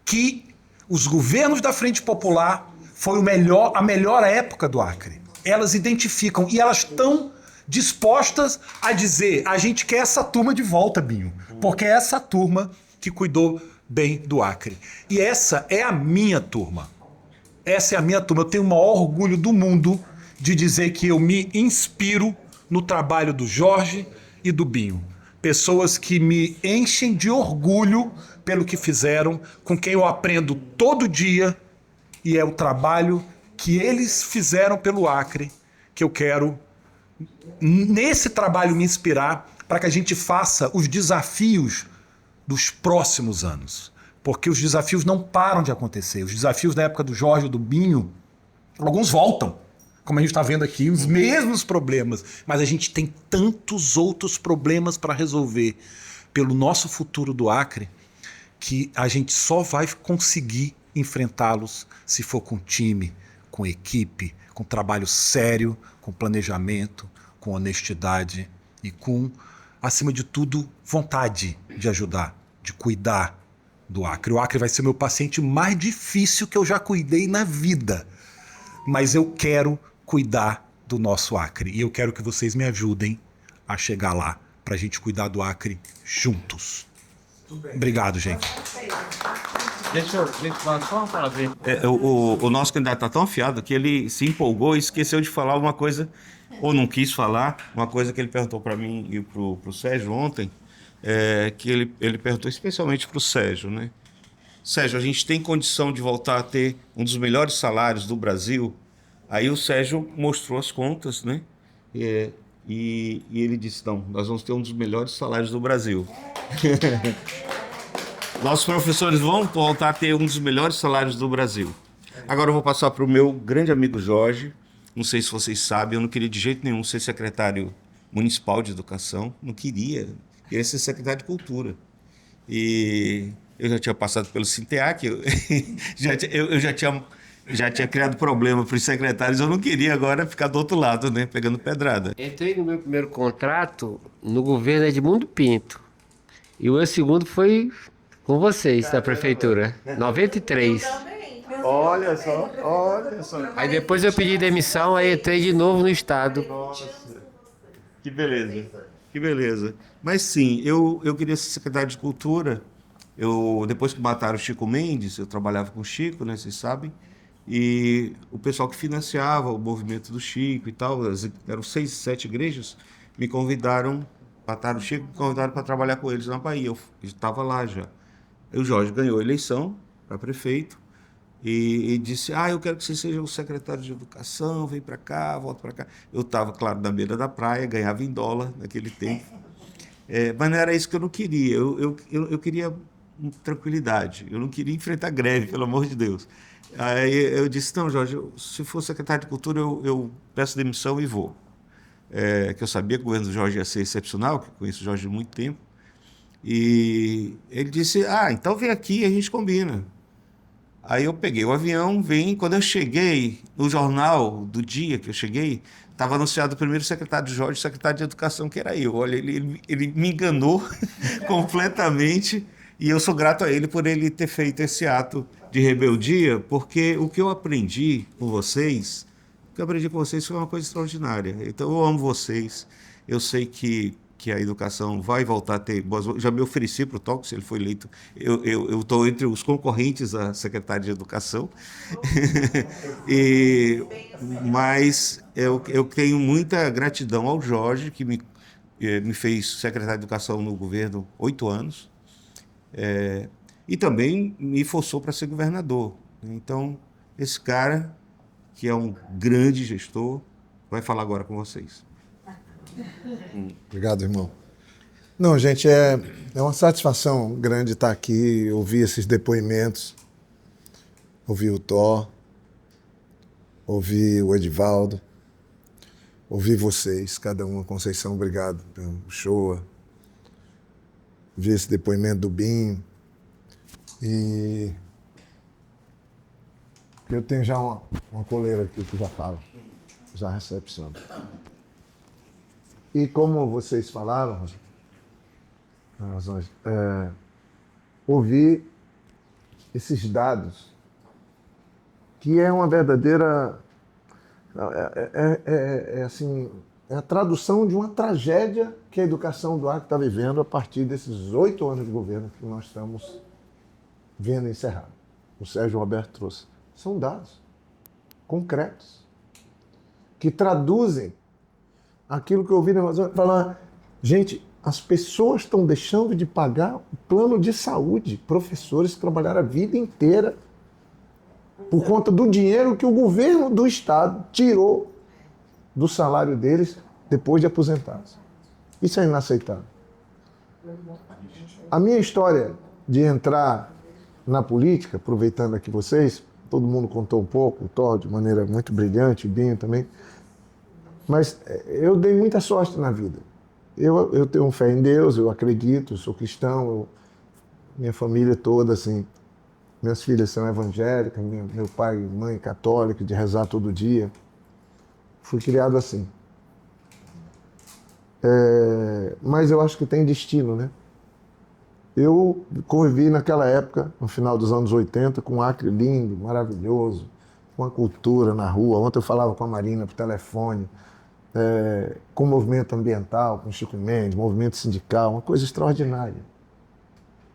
Speaker 12: que os governos da Frente Popular foi a melhor época do Acre. Elas identificam e elas estão dispostas a dizer: a gente quer essa turma de volta, Binho, porque é essa turma que cuidou bem do Acre. E essa é a minha turma. Essa é a minha turma. Eu tenho o maior orgulho do mundo de dizer que eu me inspiro no trabalho do Jorge e do Binho. Pessoas que me enchem de orgulho pelo que fizeram, com quem eu aprendo todo dia, e é o trabalho que eles fizeram pelo Acre que eu quero, nesse trabalho, me inspirar para que a gente faça os desafios dos próximos anos. Porque os desafios não param de acontecer. Os desafios da época do Jorge e do Binho, alguns voltam. Como a gente está vendo aqui, os mesmos problemas. Mas a gente tem tantos outros problemas para resolver pelo nosso futuro do Acre, que a gente só vai conseguir enfrentá-los se for com time, com equipe, com trabalho sério, com planejamento, com honestidade e com, acima de tudo, vontade de ajudar, de cuidar do Acre. O Acre vai ser meu paciente mais difícil que eu já cuidei na vida. Mas eu quero cuidar do nosso Acre. E eu quero que vocês me ajudem a chegar lá, para a gente cuidar do Acre juntos. Obrigado, gente.
Speaker 3: Deixa eu falar só uma palavrinha.
Speaker 11: O nosso candidato está tão afiado que ele se empolgou e esqueceu de falar uma coisa, ou não quis falar, uma coisa que ele perguntou para mim e para o Sérgio ontem, que ele perguntou especialmente para o Sérgio, né? Sérgio, a gente tem condição de voltar a ter um dos melhores salários do Brasil? Aí o Sérgio mostrou as contas, né? E ele disse, não, nós vamos ter um dos melhores salários do Brasil. Nossos professores vão voltar a ter um dos melhores salários do Brasil. Agora eu vou passar para o meu grande amigo Jorge. Não sei se vocês sabem, eu não queria de jeito nenhum ser secretário municipal de educação. Não queria. Queria ser secretário de cultura. E eu já tinha passado pelo Sinteac, eu já tinha criado problema para os secretários. Eu não queria agora ficar do outro lado, né, pegando pedrada.
Speaker 2: Entrei no meu primeiro contrato no governo Edmundo Pinto. E o meu segundo foi com vocês, da prefeitura, 93.
Speaker 11: Olha só.
Speaker 2: Aí depois eu pedi demissão, aí entrei de novo no Estado.
Speaker 11: Nossa, que beleza. Mas sim, eu queria ser secretário de Cultura. Depois que mataram o Chico Mendes, eu trabalhava com o Chico, né, vocês sabem, e o pessoal que financiava o movimento do Chico e tal, eram 6, 7 igrejas, me convidaram, mataram o Chico, me convidaram para trabalhar com eles na Bahia. Eu estava lá já. O Jorge ganhou a eleição para prefeito e disse, eu quero que você seja o secretário de Educação, vem para cá, volta para cá. Eu estava, claro, na beira da praia, ganhava em dólar naquele tempo. Mas não era isso que eu não queria. Eu queria tranquilidade, eu não queria enfrentar greve, pelo amor de Deus. Aí eu disse, não, Jorge, se for secretário de Cultura, eu peço demissão e vou. Que eu sabia que o governo do Jorge ia ser excepcional, que eu conheço o Jorge há muito tempo. E ele disse, então vem aqui e a gente combina. Aí eu peguei o avião, vim. Quando eu cheguei, no jornal do dia que eu cheguei, estava anunciado o primeiro secretário de Jorge, secretário de Educação, que era eu. Olha, ele me enganou completamente, e eu sou grato a ele por ele ter feito esse ato de rebeldia, porque o que eu aprendi com vocês, foi uma coisa extraordinária. Então eu amo vocês, eu sei que a educação vai voltar a ter boas... Já me ofereci para o Toco, se ele foi eleito. Eu estou entre os concorrentes a secretário de Educação. Mas eu tenho muita gratidão ao Jorge, que me fez secretário de Educação no governo 8 anos. E também me forçou para ser governador. Então, esse cara que é um grande gestor, vai falar agora com vocês.
Speaker 1: Obrigado, irmão. Não, gente, é uma satisfação grande estar aqui, ouvir esses depoimentos, ouvir o Thor, ouvir o Edivaldo, ouvir vocês, cada um, Conceição, obrigado pelo show, ouvir esse depoimento do Binho. E eu tenho já uma coleira aqui que já fala, já recepciona. E como vocês falaram, ouvir esses dados, que é uma verdadeira... assim, é a tradução de uma tragédia que a educação do Acre está vivendo a partir desses 8 anos de governo que nós estamos vendo encerrar. O Sérgio Roberto trouxe. São dados concretos que traduzem aquilo que eu ouvi na Amazônia falar. Gente, as pessoas estão deixando de pagar o plano de saúde. Professores que trabalharam a vida inteira por conta do dinheiro que o governo do estado tirou do salário deles depois de aposentados. Isso é inaceitável. A minha história de entrar na política, aproveitando aqui vocês, todo mundo contou um pouco, o Thor de maneira muito brilhante, o Binho também, mas eu dei muita sorte na vida. Eu tenho fé em Deus, eu acredito, eu sou cristão, minha família toda, assim, minhas filhas são evangélicas, meu pai e mãe católica, de rezar todo dia. Fui criado assim. Mas eu acho que tem destino, né? Eu convivi naquela época, no final dos anos 80, com um Acre lindo, maravilhoso, com a cultura na rua. Ontem eu falava com a Marina por telefone, com o movimento ambiental, com o Chico Mendes, movimento sindical, uma coisa extraordinária.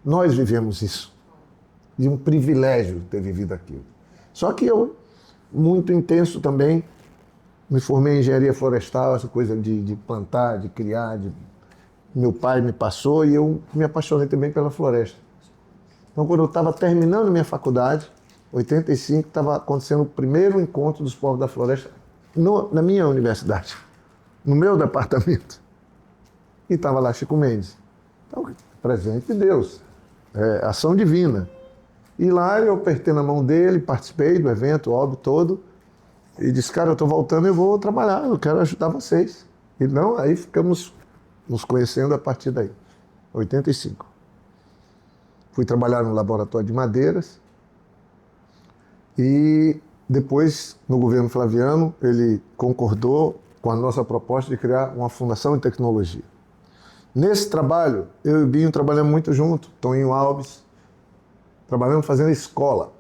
Speaker 1: Nós vivemos isso. De um privilégio ter vivido aquilo. Só que eu, muito intenso também, me formei em engenharia florestal, essa coisa de plantar, de criar, meu pai me passou e eu me apaixonei também pela floresta. Então, quando eu estava terminando minha faculdade, em 85, estava acontecendo o primeiro encontro dos povos da floresta na minha universidade, no meu departamento. E estava lá Chico Mendes. Então, presente de Deus, ação divina. E lá eu apertei na mão dele, participei do evento, óbvio, todo, e disse, cara, eu estou voltando, eu vou trabalhar, eu quero ajudar vocês. E não, aí ficamos nos conhecendo a partir daí, 85. Fui trabalhar no laboratório de madeiras e depois, no governo Flaviano, ele concordou com a nossa proposta de criar uma fundação de tecnologia. Nesse trabalho, eu e o Binho trabalhamos muito junto, Toninho Alves, trabalhando fazendo escola,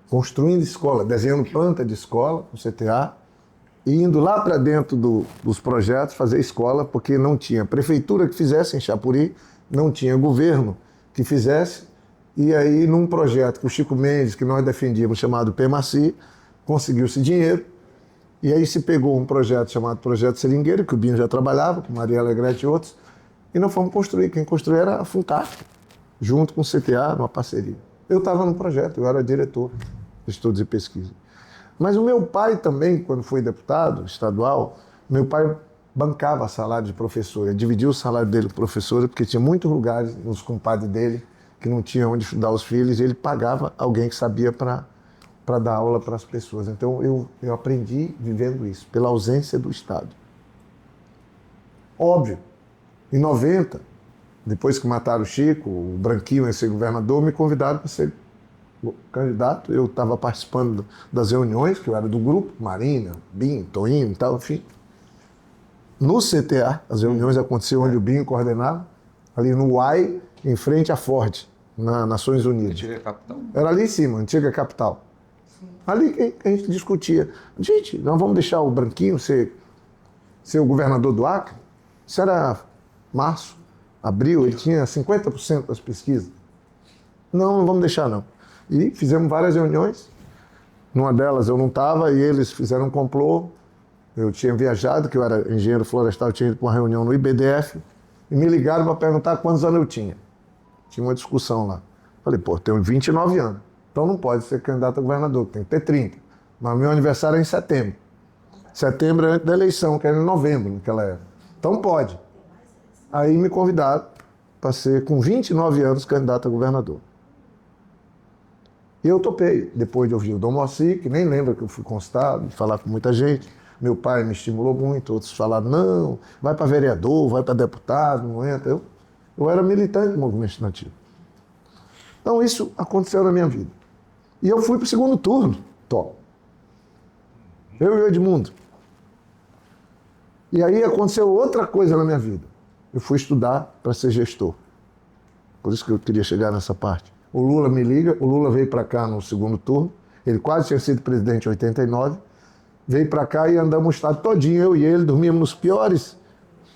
Speaker 1: construindo escola, desenhando planta de escola, com CTA, e indo lá para dentro dos projetos fazer escola, porque não tinha prefeitura que fizesse em Chapuri, não tinha governo que fizesse, e aí num projeto que o Chico Mendes, que nós defendíamos, chamado PEMACI, conseguiu-se dinheiro, e aí se pegou um projeto chamado Projeto Seringueiro, que o Binho já trabalhava, com Maria Alegrete e outros, e nós fomos construir. Quem construiu era a FUNCAF, junto com o CTA, numa parceria. Eu estava no projeto, eu era diretor de estudos e pesquisa. Mas o meu pai também, quando foi deputado estadual, meu pai bancava salário de professor, ele dividia o salário dele com professora, porque tinha muitos lugares, nos compadres dele, que não tinha onde estudar os filhos, e ele pagava alguém que sabia para dar aula para as pessoas. Então eu aprendi vivendo isso, pela ausência do Estado. Óbvio, em 90, depois que mataram o Chico, o Branquinho, esse governador, me convidaram para ser candidato. Eu estava participando das reuniões, que eu era do grupo, Marina, Binho, Toninho e tal, enfim. No CTA, as reuniões aconteciam onde o Binho coordenava, ali no UAI, em frente à Ford, nas Nações Unidas.
Speaker 11: Antiga capital?
Speaker 1: Era ali em cima, antiga capital. Ali que a gente discutia. Gente, nós vamos deixar o Branquinho ser o governador do Acre? Isso era março, abril, ele tinha 50% das pesquisas. Não vamos deixar não. E fizemos várias reuniões. Numa delas eu não estava e eles fizeram um complô. Eu tinha viajado, que eu era engenheiro florestal, eu tinha ido para uma reunião no IBDF e me ligaram para perguntar quantos anos eu tinha. Tinha uma discussão lá. Falei, pô, tenho 29 anos. Então não pode ser candidato a governador, tem que ter 30. Mas meu aniversário é em setembro. Setembro é antes da eleição, que era em novembro naquela época. Então pode. Aí me convidaram para ser, com 29 anos, candidato a governador. E eu topei, depois de ouvir o Dom Moacir, que nem lembra que eu fui constado, de falar com muita gente. Meu pai me estimulou muito, outros falaram, não, vai para vereador, vai para deputado, não entra. Eu era militante do movimento estudantil. Então isso aconteceu na minha vida. E eu fui para o segundo turno, top. Eu e o Edmundo. E aí aconteceu outra coisa na minha vida. Eu fui estudar para ser gestor. Por isso que eu queria chegar nessa parte. O Lula me liga, o Lula veio para cá no segundo turno, ele quase tinha sido presidente em 89, veio para cá e andamos o estado todinho, eu e ele, dormíamos nos piores.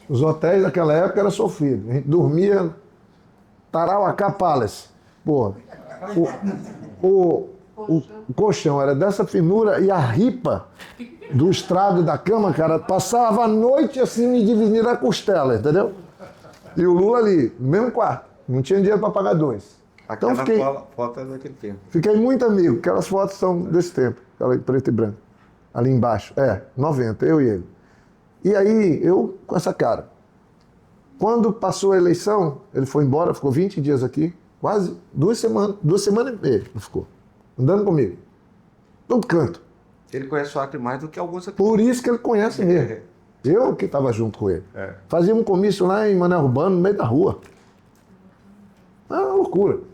Speaker 1: Os hotéis daquela época eram sofridos. A gente dormia Tarauacá Palace. Porra. O colchão era dessa finura e a ripa do estrado da cama, cara, passava a noite assim me dividindo a costela, entendeu? E o Lula ali, no mesmo quarto. Não tinha dinheiro para pagar dois.
Speaker 11: Aquela
Speaker 1: então
Speaker 11: foto é daquele tempo.
Speaker 1: Fiquei muito amigo. Aquelas fotos são desse tempo. Aquela em preto e branco. Ali embaixo. 90, eu e ele. E aí, eu com essa cara. Quando passou a eleição, ele foi embora, ficou 20 dias aqui. Quase 2 semanas e meia ele ficou. Andando comigo. Todo canto.
Speaker 11: Ele conhece o Acre mais do que alguns aqui.
Speaker 1: Por isso que ele conhece mesmo. Eu que estava junto com ele. Fazia um comício lá em Manuel Urbano, no meio da rua. É uma loucura.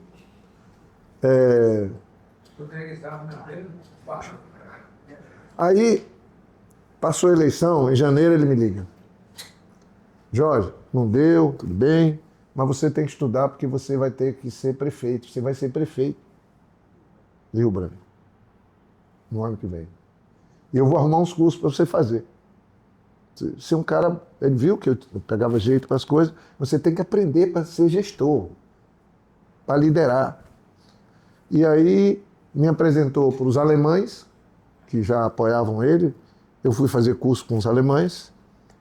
Speaker 1: Aí, passou a eleição, em janeiro ele me liga. Jorge, não deu, tudo bem, mas você tem que estudar porque você vai ter que ser prefeito. Você vai ser prefeito de Rio Branco no ano que vem. E eu vou arrumar uns cursos para você fazer. Se um cara, ele viu que eu pegava jeito para as coisas, você tem que aprender para ser gestor, para liderar. E aí me apresentou para os alemães, que já apoiavam ele. Eu fui fazer curso com os alemães.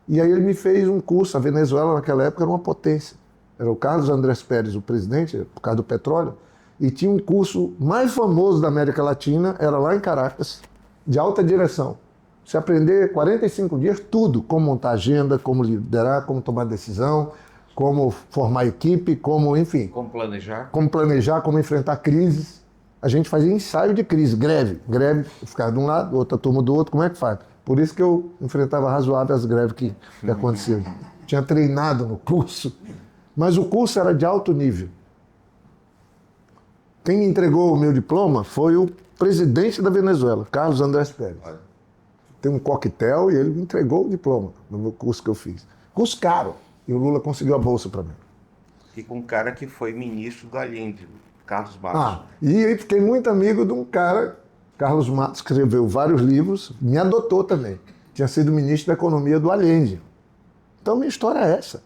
Speaker 1: E aí ele me fez um curso. A Venezuela naquela época era uma potência. Era o Carlos Andrés Pérez, o presidente, por causa do petróleo. E tinha um curso mais famoso da América Latina, era lá em Caracas, de alta direção. Você aprender 45 dias tudo, como montar agenda, como liderar, como tomar decisão, como formar equipe, como, enfim.
Speaker 11: Como planejar.
Speaker 1: Como planejar, como enfrentar crises. A gente fazia ensaio de crise, greve. Greve, ficava de um lado, outra turma do outro, como é que faz? Por isso que eu enfrentava razoável as greves que aconteciam. Tinha treinado no curso, mas o curso era de alto nível. Quem me entregou o meu diploma foi o presidente da Venezuela, Carlos Andrés Pérez. Tem um coquetel e ele me entregou o diploma no meu curso que eu fiz. Curso caro. E o Lula conseguiu a bolsa para mim.
Speaker 11: E com um cara que foi ministro do Allende, Carlos Matos.
Speaker 1: E aí fiquei muito amigo de um cara, Carlos Matos, que escreveu vários livros, me adotou também. Tinha sido ministro da Economia do Allende. Então minha história é essa.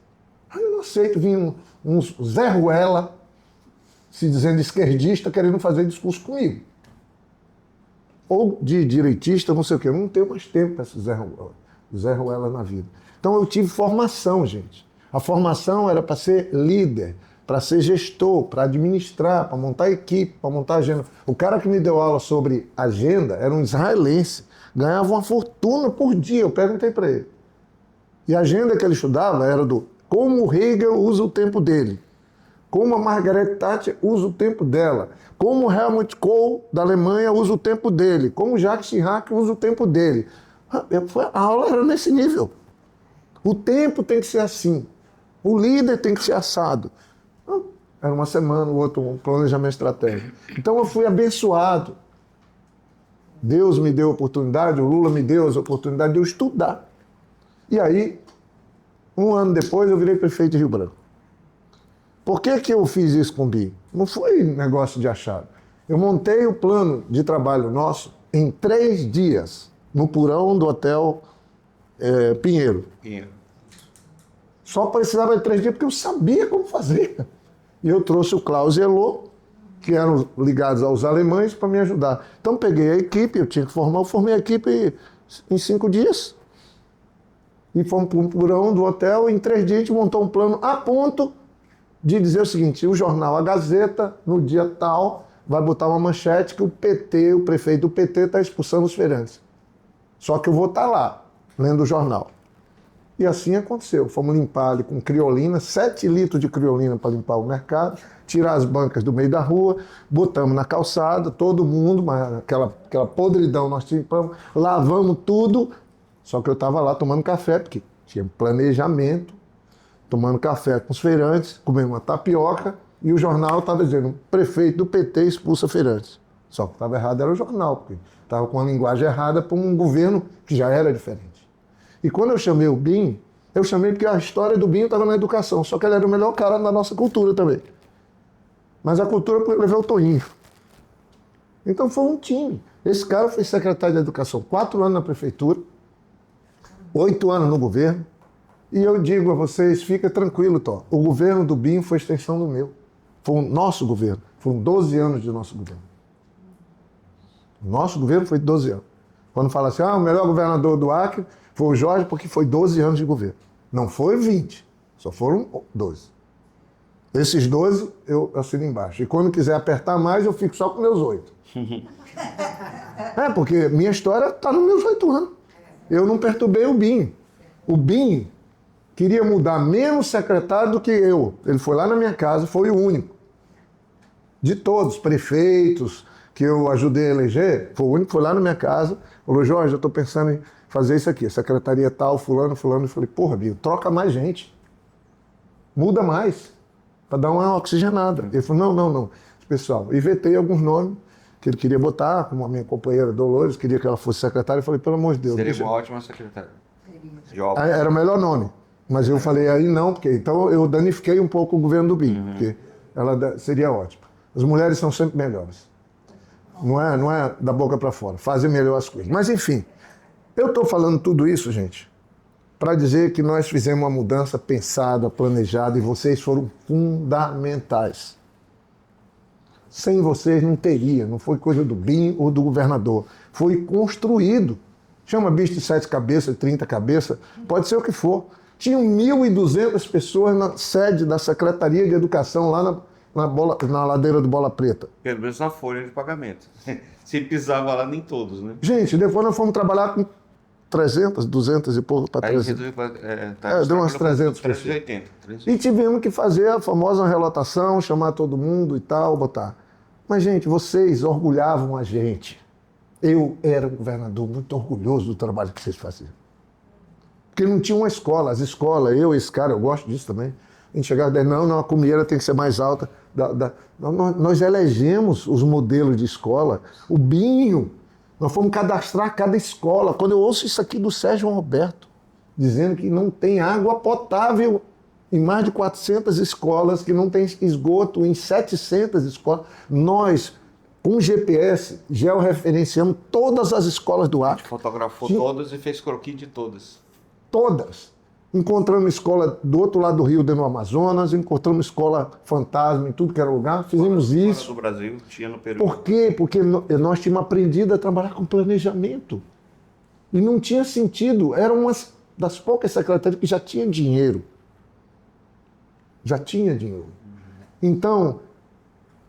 Speaker 1: Aí eu não aceito vir uns Zé Ruela se dizendo esquerdista querendo fazer discurso comigo. Ou de direitista, não sei o quê. Eu não tenho mais tempo para esse Zé Ruela na vida. Então eu tive formação, gente. A formação era para ser líder, para ser gestor, para administrar, para montar equipe, para montar agenda. O cara que me deu aula sobre agenda era um israelense. Ganhava uma fortuna por dia, eu perguntei para ele. E a agenda que ele estudava era do como o Hegel usa o tempo dele, como a Margaret Thatcher usa o tempo dela, como o Helmut Kohl da Alemanha usa o tempo dele, como o Jacques Chirac usa o tempo dele. A aula era nesse nível. O tempo tem que ser assim. O líder tem que ser assado. Era uma semana, o outro um planejamento estratégico. Então eu fui abençoado. Deus me deu a oportunidade, o Lula me deu as oportunidades de eu estudar. E aí, um ano depois, eu virei prefeito de Rio Branco. Por que que eu fiz isso com o Bi? Não foi negócio de achado. Eu montei o plano de trabalho nosso em 3 dias, no porão do hotel Pinheiro. Só precisava de 3 dias porque eu sabia como fazer. E eu trouxe o Klaus e Elô, que eram ligados aos alemães, para me ajudar. Então peguei a equipe, eu tinha que formar, eu formei a equipe em 5 dias. E fomos para um porão do hotel, e em 3 dias a gente montou um plano a ponto de dizer o seguinte: o jornal A Gazeta, no dia tal, vai botar uma manchete que o PT, o prefeito do PT está expulsando os feirantes. Só que eu vou estar lá, lendo o jornal. E assim aconteceu. Fomos limpar ali com criolina, 7 litros de criolina para limpar o mercado, tirar as bancas do meio da rua, botamos na calçada, todo mundo, mas aquela podridão nós limpamos, lavamos tudo. Só que eu estava lá tomando café, porque tinha planejamento, tomando café com os feirantes, comendo uma tapioca, e o jornal estava dizendo, o prefeito do PT expulsa feirantes. Só que estava errado era o jornal, porque estava com a linguagem errada para um governo que já era diferente. E quando eu chamei o Binho, eu chamei porque a história do Binho estava na educação, só que ele era o melhor cara da nossa cultura também. Mas a cultura levou o Toinho. Então foi um time. Esse cara foi secretário de Educação 4 anos na prefeitura, 8 anos no governo, e eu digo a vocês, fica tranquilo, Tó, o governo do Binho foi extensão do meu. Foi o nosso governo. Foram 12 anos de nosso governo. O nosso governo foi 12 anos. Quando fala assim, o melhor governador do Acre foi o Jorge, porque foi 12 anos de governo. Não foi 20, só foram 12. Esses 12 eu assino embaixo. E quando quiser apertar mais, eu fico só com meus 8. Porque minha história está nos meus 8 anos. Eu não perturbei o Binho. O Binho queria mudar menos secretário do que eu. Ele foi lá na minha casa, foi o único. De todos, prefeitos que eu ajudei a eleger, foi o único que foi lá na minha casa, falou, Jorge, eu estou pensando em fazer isso aqui, secretaria tal, fulano. Eu falei, porra, Binho, troca mais gente. Muda mais, para dar uma oxigenada. Ele falou, não. Pessoal, e vetei alguns nomes que ele queria botar, como a minha companheira Dolores, queria que ela fosse secretária. Eu falei, pelo amor de Deus.
Speaker 11: Seria uma ótima secretária.
Speaker 1: Era o melhor nome. Mas eu falei, aí não, porque então eu danifiquei um pouco o governo do Binho, porque ela seria ótima. As mulheres são sempre melhores. Não é da boca para fora, fazem melhor as coisas. Mas enfim, eu estou falando tudo isso, gente, para dizer que nós fizemos uma mudança pensada, planejada, e vocês foram fundamentais. Sem vocês não teria, não foi coisa do Binho ou do governador. Foi construído. Chama bicho de 7 cabeças, 30 cabeças, pode ser o que for. Tinham 1.200 pessoas na sede da Secretaria de Educação, lá na ladeira do Bola Preta.
Speaker 11: Pelo menos na folha de pagamento. Se pisava lá, nem todos, né?
Speaker 1: Gente, depois nós fomos trabalhar com 300, 200 e pouco para 300. Deu umas 300 pessoas. 380. E tivemos que fazer a famosa relatação, chamar todo mundo e tal, botar. Mas, gente, vocês orgulhavam a gente. Eu era um governador muito orgulhoso do trabalho que vocês faziam. Porque não tinha uma escola. As escolas, eu e esse cara, eu gosto disso também. A gente chegava e dizia, não, a comieira tem que ser mais alta. Nós elegemos os modelos de escola. O Binho, nós fomos cadastrar cada escola. Quando eu ouço isso aqui do Sérgio Roberto, dizendo que não tem água potável em mais de 400 escolas, que não tem esgoto em 700 escolas, nós, com GPS, georreferenciamos todas as escolas do Acre.
Speaker 11: Fotografou todas e fez croquis de todas.
Speaker 1: Todas. Encontramos escola do outro lado do rio, dentro do Amazonas, encontramos escola fantasma em tudo que era lugar, fizemos isso.
Speaker 11: Fora do Brasil, tinha no Peru.
Speaker 1: Por quê? Porque nós tínhamos aprendido a trabalhar com planejamento. E não tinha sentido, era uma das poucas secretarias que já tinha dinheiro. Já tinha dinheiro. Então,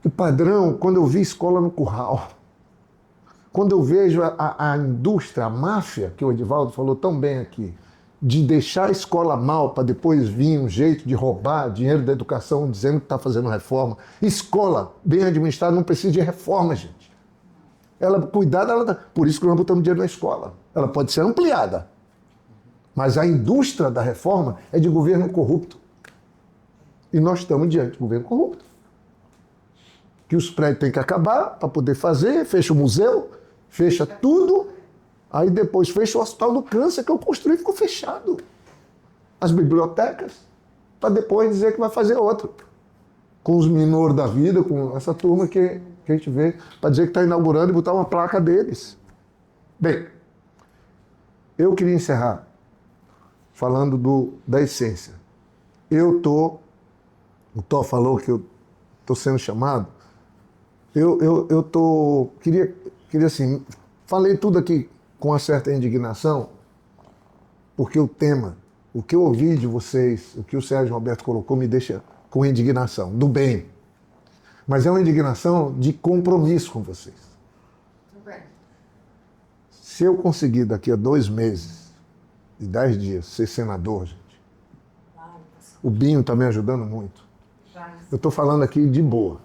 Speaker 1: o padrão, quando eu vi escola no curral, quando eu vejo a indústria, a máfia, que o Edivaldo falou tão bem aqui, de deixar a escola mal para depois vir um jeito de roubar dinheiro da educação dizendo que está fazendo reforma. Escola bem administrada não precisa de reforma, gente. Por isso que nós botamos dinheiro na escola. Ela pode ser ampliada. Mas a indústria da reforma é de governo corrupto. E nós estamos diante de governo corrupto. Que os prédios têm que acabar para poder fazer, fecha o museu, fecha tudo. Aí depois fecha o Hospital do Câncer, que eu construí, ficou fechado. As bibliotecas, para depois dizer que vai fazer outro. Com os minores da vida, com essa turma que a gente vê, para dizer que está inaugurando e botar uma placa deles. Bem, eu queria encerrar falando da essência. O Tó falou que eu estou sendo chamado. Queria assim, falei tudo aqui com uma certa indignação, porque o tema, o que eu ouvi de vocês, o que o Sérgio Roberto colocou, me deixa com indignação, do bem. Mas é uma indignação de compromisso com vocês. Se eu conseguir daqui a 2 meses e 10 dias ser senador, gente, o Binho está me ajudando muito. Eu estou falando aqui de boa.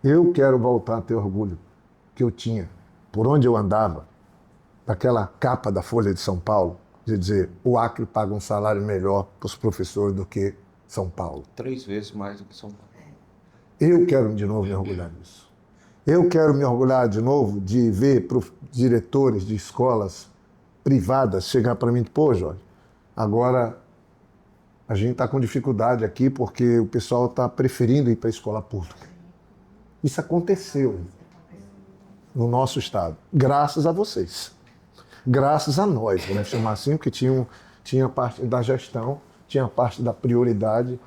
Speaker 1: Eu quero voltar a ter orgulho que eu tinha, por onde eu andava, daquela capa da Folha de São Paulo, de dizer, o Acre paga um salário melhor para os professores do que São Paulo.
Speaker 11: 3 vezes mais do que São Paulo.
Speaker 1: Eu quero de novo me orgulhar disso. Eu quero me orgulhar de novo de ver diretores de escolas privadas chegar para mim e pô, Jorge, agora a gente está com dificuldade aqui porque o pessoal está preferindo ir para a escola pública. Isso aconteceu no nosso estado, graças a vocês. Graças a nós, vamos chamar assim, porque tinha parte da gestão, tinha parte da prioridade,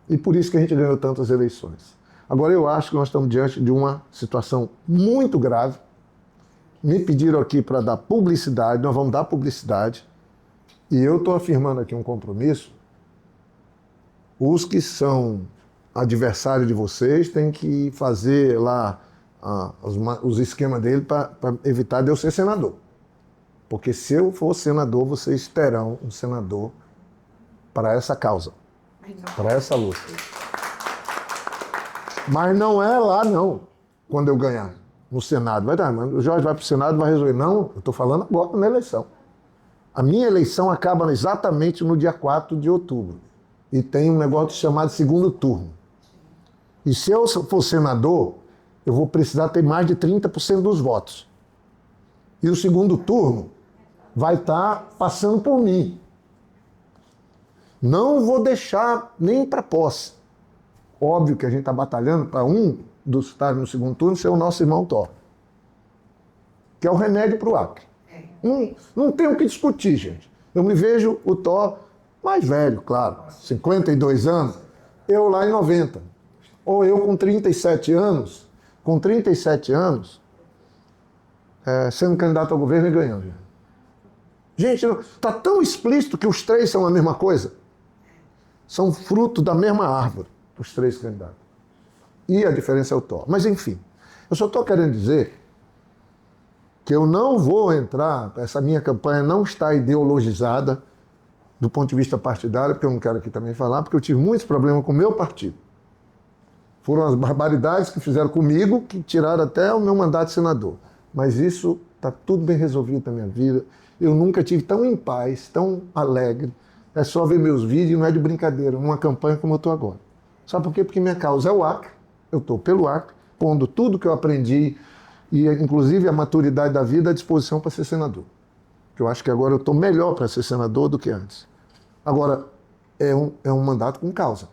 Speaker 1: e por isso que a gente ganhou tantas eleições. Agora, eu acho que nós estamos diante de uma situação muito grave. Me pediram aqui para dar publicidade, nós vamos dar publicidade, e eu estou afirmando aqui um compromisso. Os que são adversários de vocês têm que fazer lá os esquemas dele para evitar de eu ser senador. Porque se eu for senador, vocês terão um senador para essa causa, para essa luta. Mas não é lá, não, quando eu ganhar no Senado. Vai dar, mas o Jorge vai para o Senado e vai resolver. Não, eu estou falando agora na eleição. A minha eleição acaba exatamente no dia 4 de outubro. E tem um negócio chamado segundo turno. E se eu for senador, eu vou precisar ter mais de 30% dos votos. E o segundo turno vai estar passando por mim. Não vou deixar nem para posse. Óbvio que a gente está batalhando para um dos que está no segundo turno ser o nosso irmão Thor, que é o remédio para o Acre. Não tem o que discutir, gente. Eu me vejo o Thor mais velho, claro, 52 anos, eu lá em 90. Ou eu com 37 anos, sendo candidato ao governo e ganhando. Gente, está tão explícito que os 3 são a mesma coisa. São fruto da mesma árvore, os 3 candidatos. E a diferença é o Thor. Mas, enfim, eu só estou querendo dizer que eu não vou entrar, essa minha campanha não está ideologizada do ponto de vista partidário, porque eu não quero aqui também falar, porque eu tive muitos problemas com o meu partido. Foram as barbaridades que fizeram comigo, que tiraram até o meu mandato de senador. Mas isso está tudo bem resolvido na minha vida. Eu nunca tive tão em paz, tão alegre. É só ver meus vídeos e não é de brincadeira, numa campanha como eu estou agora. Sabe por quê? Porque minha causa é o Acre, eu estou pelo Acre, pondo tudo que eu aprendi, e inclusive a maturidade da vida à disposição para ser senador. Eu acho que agora eu estou melhor para ser senador do que antes. Agora, é um mandato com causa.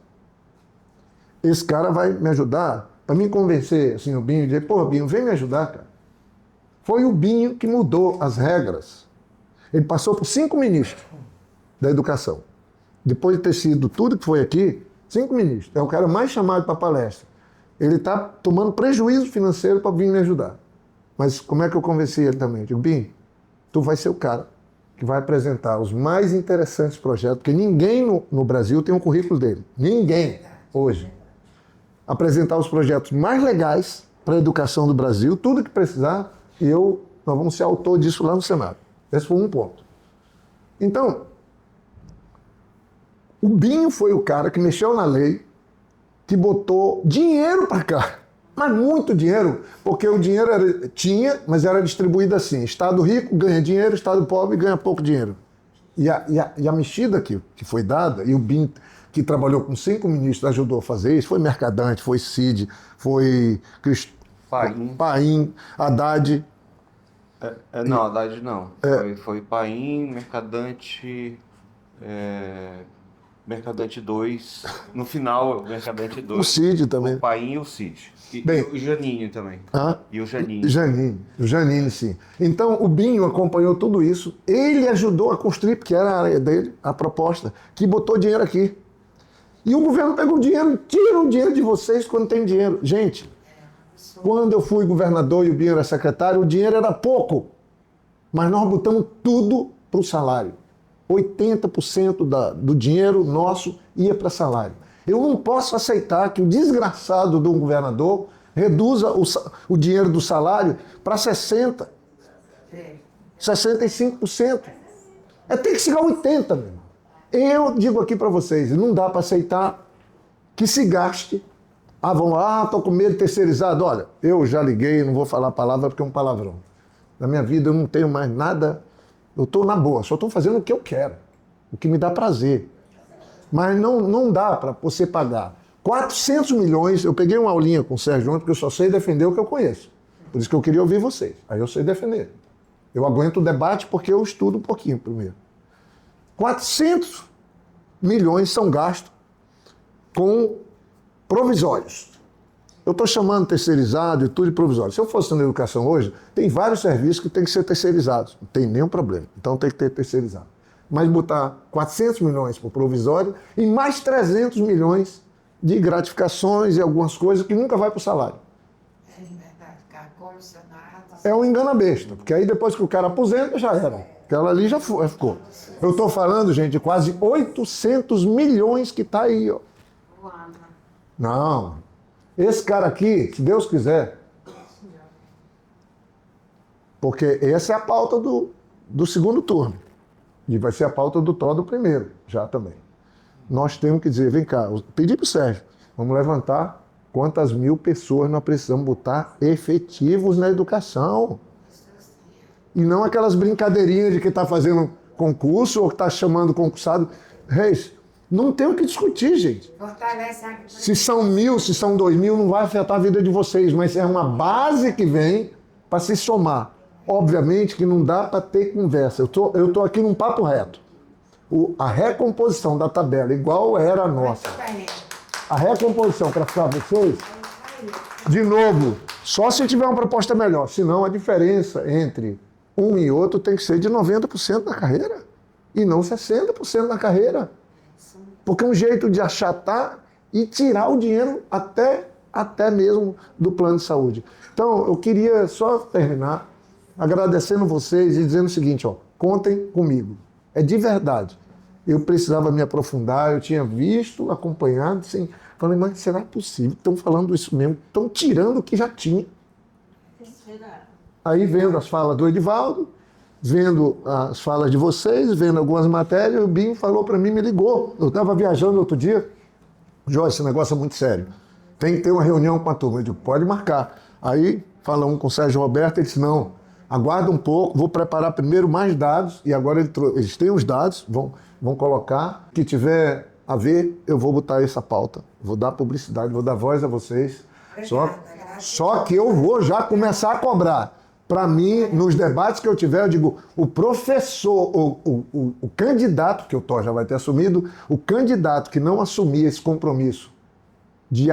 Speaker 1: Esse cara vai me ajudar para me convencer, assim, o Binho, dizer, pô, Binho, vem me ajudar, cara. Foi o Binho que mudou as regras. Ele passou por 5 ministros da educação. Depois de ter sido tudo que foi aqui, 5 ministros. É o cara mais chamado para palestra. Ele está tomando prejuízo financeiro para vir me ajudar. Mas como é que eu convenci ele também? Eu digo, Binho, tu vai ser o cara que vai apresentar os mais interessantes projetos, porque ninguém no Brasil tem um currículo dele. Ninguém, hoje. Apresentar os projetos mais legais para a educação do Brasil, tudo que precisar, e nós vamos ser autor disso lá no Senado. Esse foi um ponto. Então, o Binho foi o cara que mexeu na lei, que botou dinheiro para cá. Mas muito dinheiro, porque o dinheiro tinha, mas era distribuído assim. Estado rico ganha dinheiro, Estado pobre ganha pouco dinheiro. E a mexida que foi dada, e o Binho, que trabalhou com 5 ministros, ajudou a fazer isso, foi Mercadante, foi Cid, foi Paim, Haddad.
Speaker 11: Não, Haddad não. Foi Paim, Mercadante... Mercadante 2, no final, Mercadante 2.
Speaker 1: O Cid também.
Speaker 11: O Paim e o Cid. E o Janine também. E o Janine. O Janine, sim. Então, o Binho acompanhou tudo isso. Ele ajudou a construir, porque era a área dele, a proposta, que botou dinheiro aqui. E o governo pegou o dinheiro, tira o dinheiro de vocês quando tem dinheiro. Gente, quando eu fui governador e o Binho era secretário, o dinheiro era pouco. Mas nós botamos tudo para o salário. 80% do dinheiro nosso ia para salário.
Speaker 1: Eu não posso aceitar que o desgraçado do governador reduza o dinheiro do salário para 60%, 65%. Tem que chegar a 80%, meu irmão. Eu digo aqui para vocês, não dá para aceitar que se gaste. Vão lá, estou com medo de terceirizado. Olha, eu já liguei, não vou falar a palavra porque é um palavrão. Na minha vida eu não tenho mais nada, eu estou na boa, só estou fazendo o que eu quero, o que me dá prazer. Mas não dá para você pagar 400 milhões, eu peguei uma aulinha com o Sérgio ontem, porque eu só sei defender o que eu conheço. Por isso que eu queria ouvir vocês. Aí eu sei defender. Eu aguento o debate porque eu estudo um pouquinho primeiro. 400 milhões são gastos com provisórios. Eu estou chamando terceirizado e tudo de provisório. Se eu fosse na educação hoje, tem vários serviços que têm que ser terceirizados. Não tem nenhum problema. Então tem que ter terceirizado. Mas botar 400 milhões para o provisório e mais 300 milhões de gratificações e algumas coisas que nunca vai para o salário. É um engana-besta, porque aí depois que o cara aposenta, já era. Aquela ali já ficou. Eu estou falando, gente, de quase 800 milhões que está aí. Ó. Não. Esse cara aqui, se Deus quiser, porque essa é a pauta do segundo turno. E vai ser a pauta do TO do primeiro, já também. Nós temos que dizer, vem cá, pedir para o Sérgio, vamos levantar quantas mil pessoas nós precisamos botar efetivos na educação. E não aquelas brincadeirinhas de que está fazendo concurso ou que está chamando concursado. Reis, não tem o que discutir, gente. Se são 1.000, se são 2.000, não vai afetar a vida de vocês, mas é uma base que vem para se somar. Obviamente que não dá para ter conversa. Eu tô aqui num papo reto. A recomposição da tabela, igual era a nossa. A recomposição, para ficar vocês, de novo, só se tiver uma proposta melhor. Senão a diferença entre um e outro tem que ser de 90% na carreira. E não 60% na carreira. Porque é um jeito de achatar e tirar o dinheiro até mesmo do plano de saúde. Então, eu queria só terminar agradecendo vocês e dizendo o seguinte, ó, contem comigo. É de verdade. Eu precisava me aprofundar, eu tinha visto, acompanhado, assim, falei, mas será possível? Estão falando isso mesmo, estão tirando o que já tinha. Aí vendo as falas do Edivaldo, vendo as falas de vocês, vendo algumas matérias, o Binho falou para mim, me ligou. Eu estava viajando outro dia, Jorge, esse negócio é muito sério. Tem que ter uma reunião com a turma. Eu digo, pode marcar. Aí falamos com o Sérgio Roberto, ele disse, não, aguarda um pouco, vou preparar primeiro mais dados, e agora eles têm os dados, vão colocar. O que tiver a ver, eu vou botar essa pauta, vou dar publicidade, vou dar voz a vocês. Só que eu vou já começar a cobrar. Para mim, nos debates que eu tiver, eu digo, o professor, o candidato, que o TO já vai ter assumido, o candidato que não assumir esse compromisso de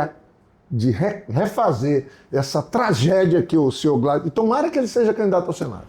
Speaker 1: refazer essa tragédia que o senhor Gladys, tomara que ele seja candidato ao Senado.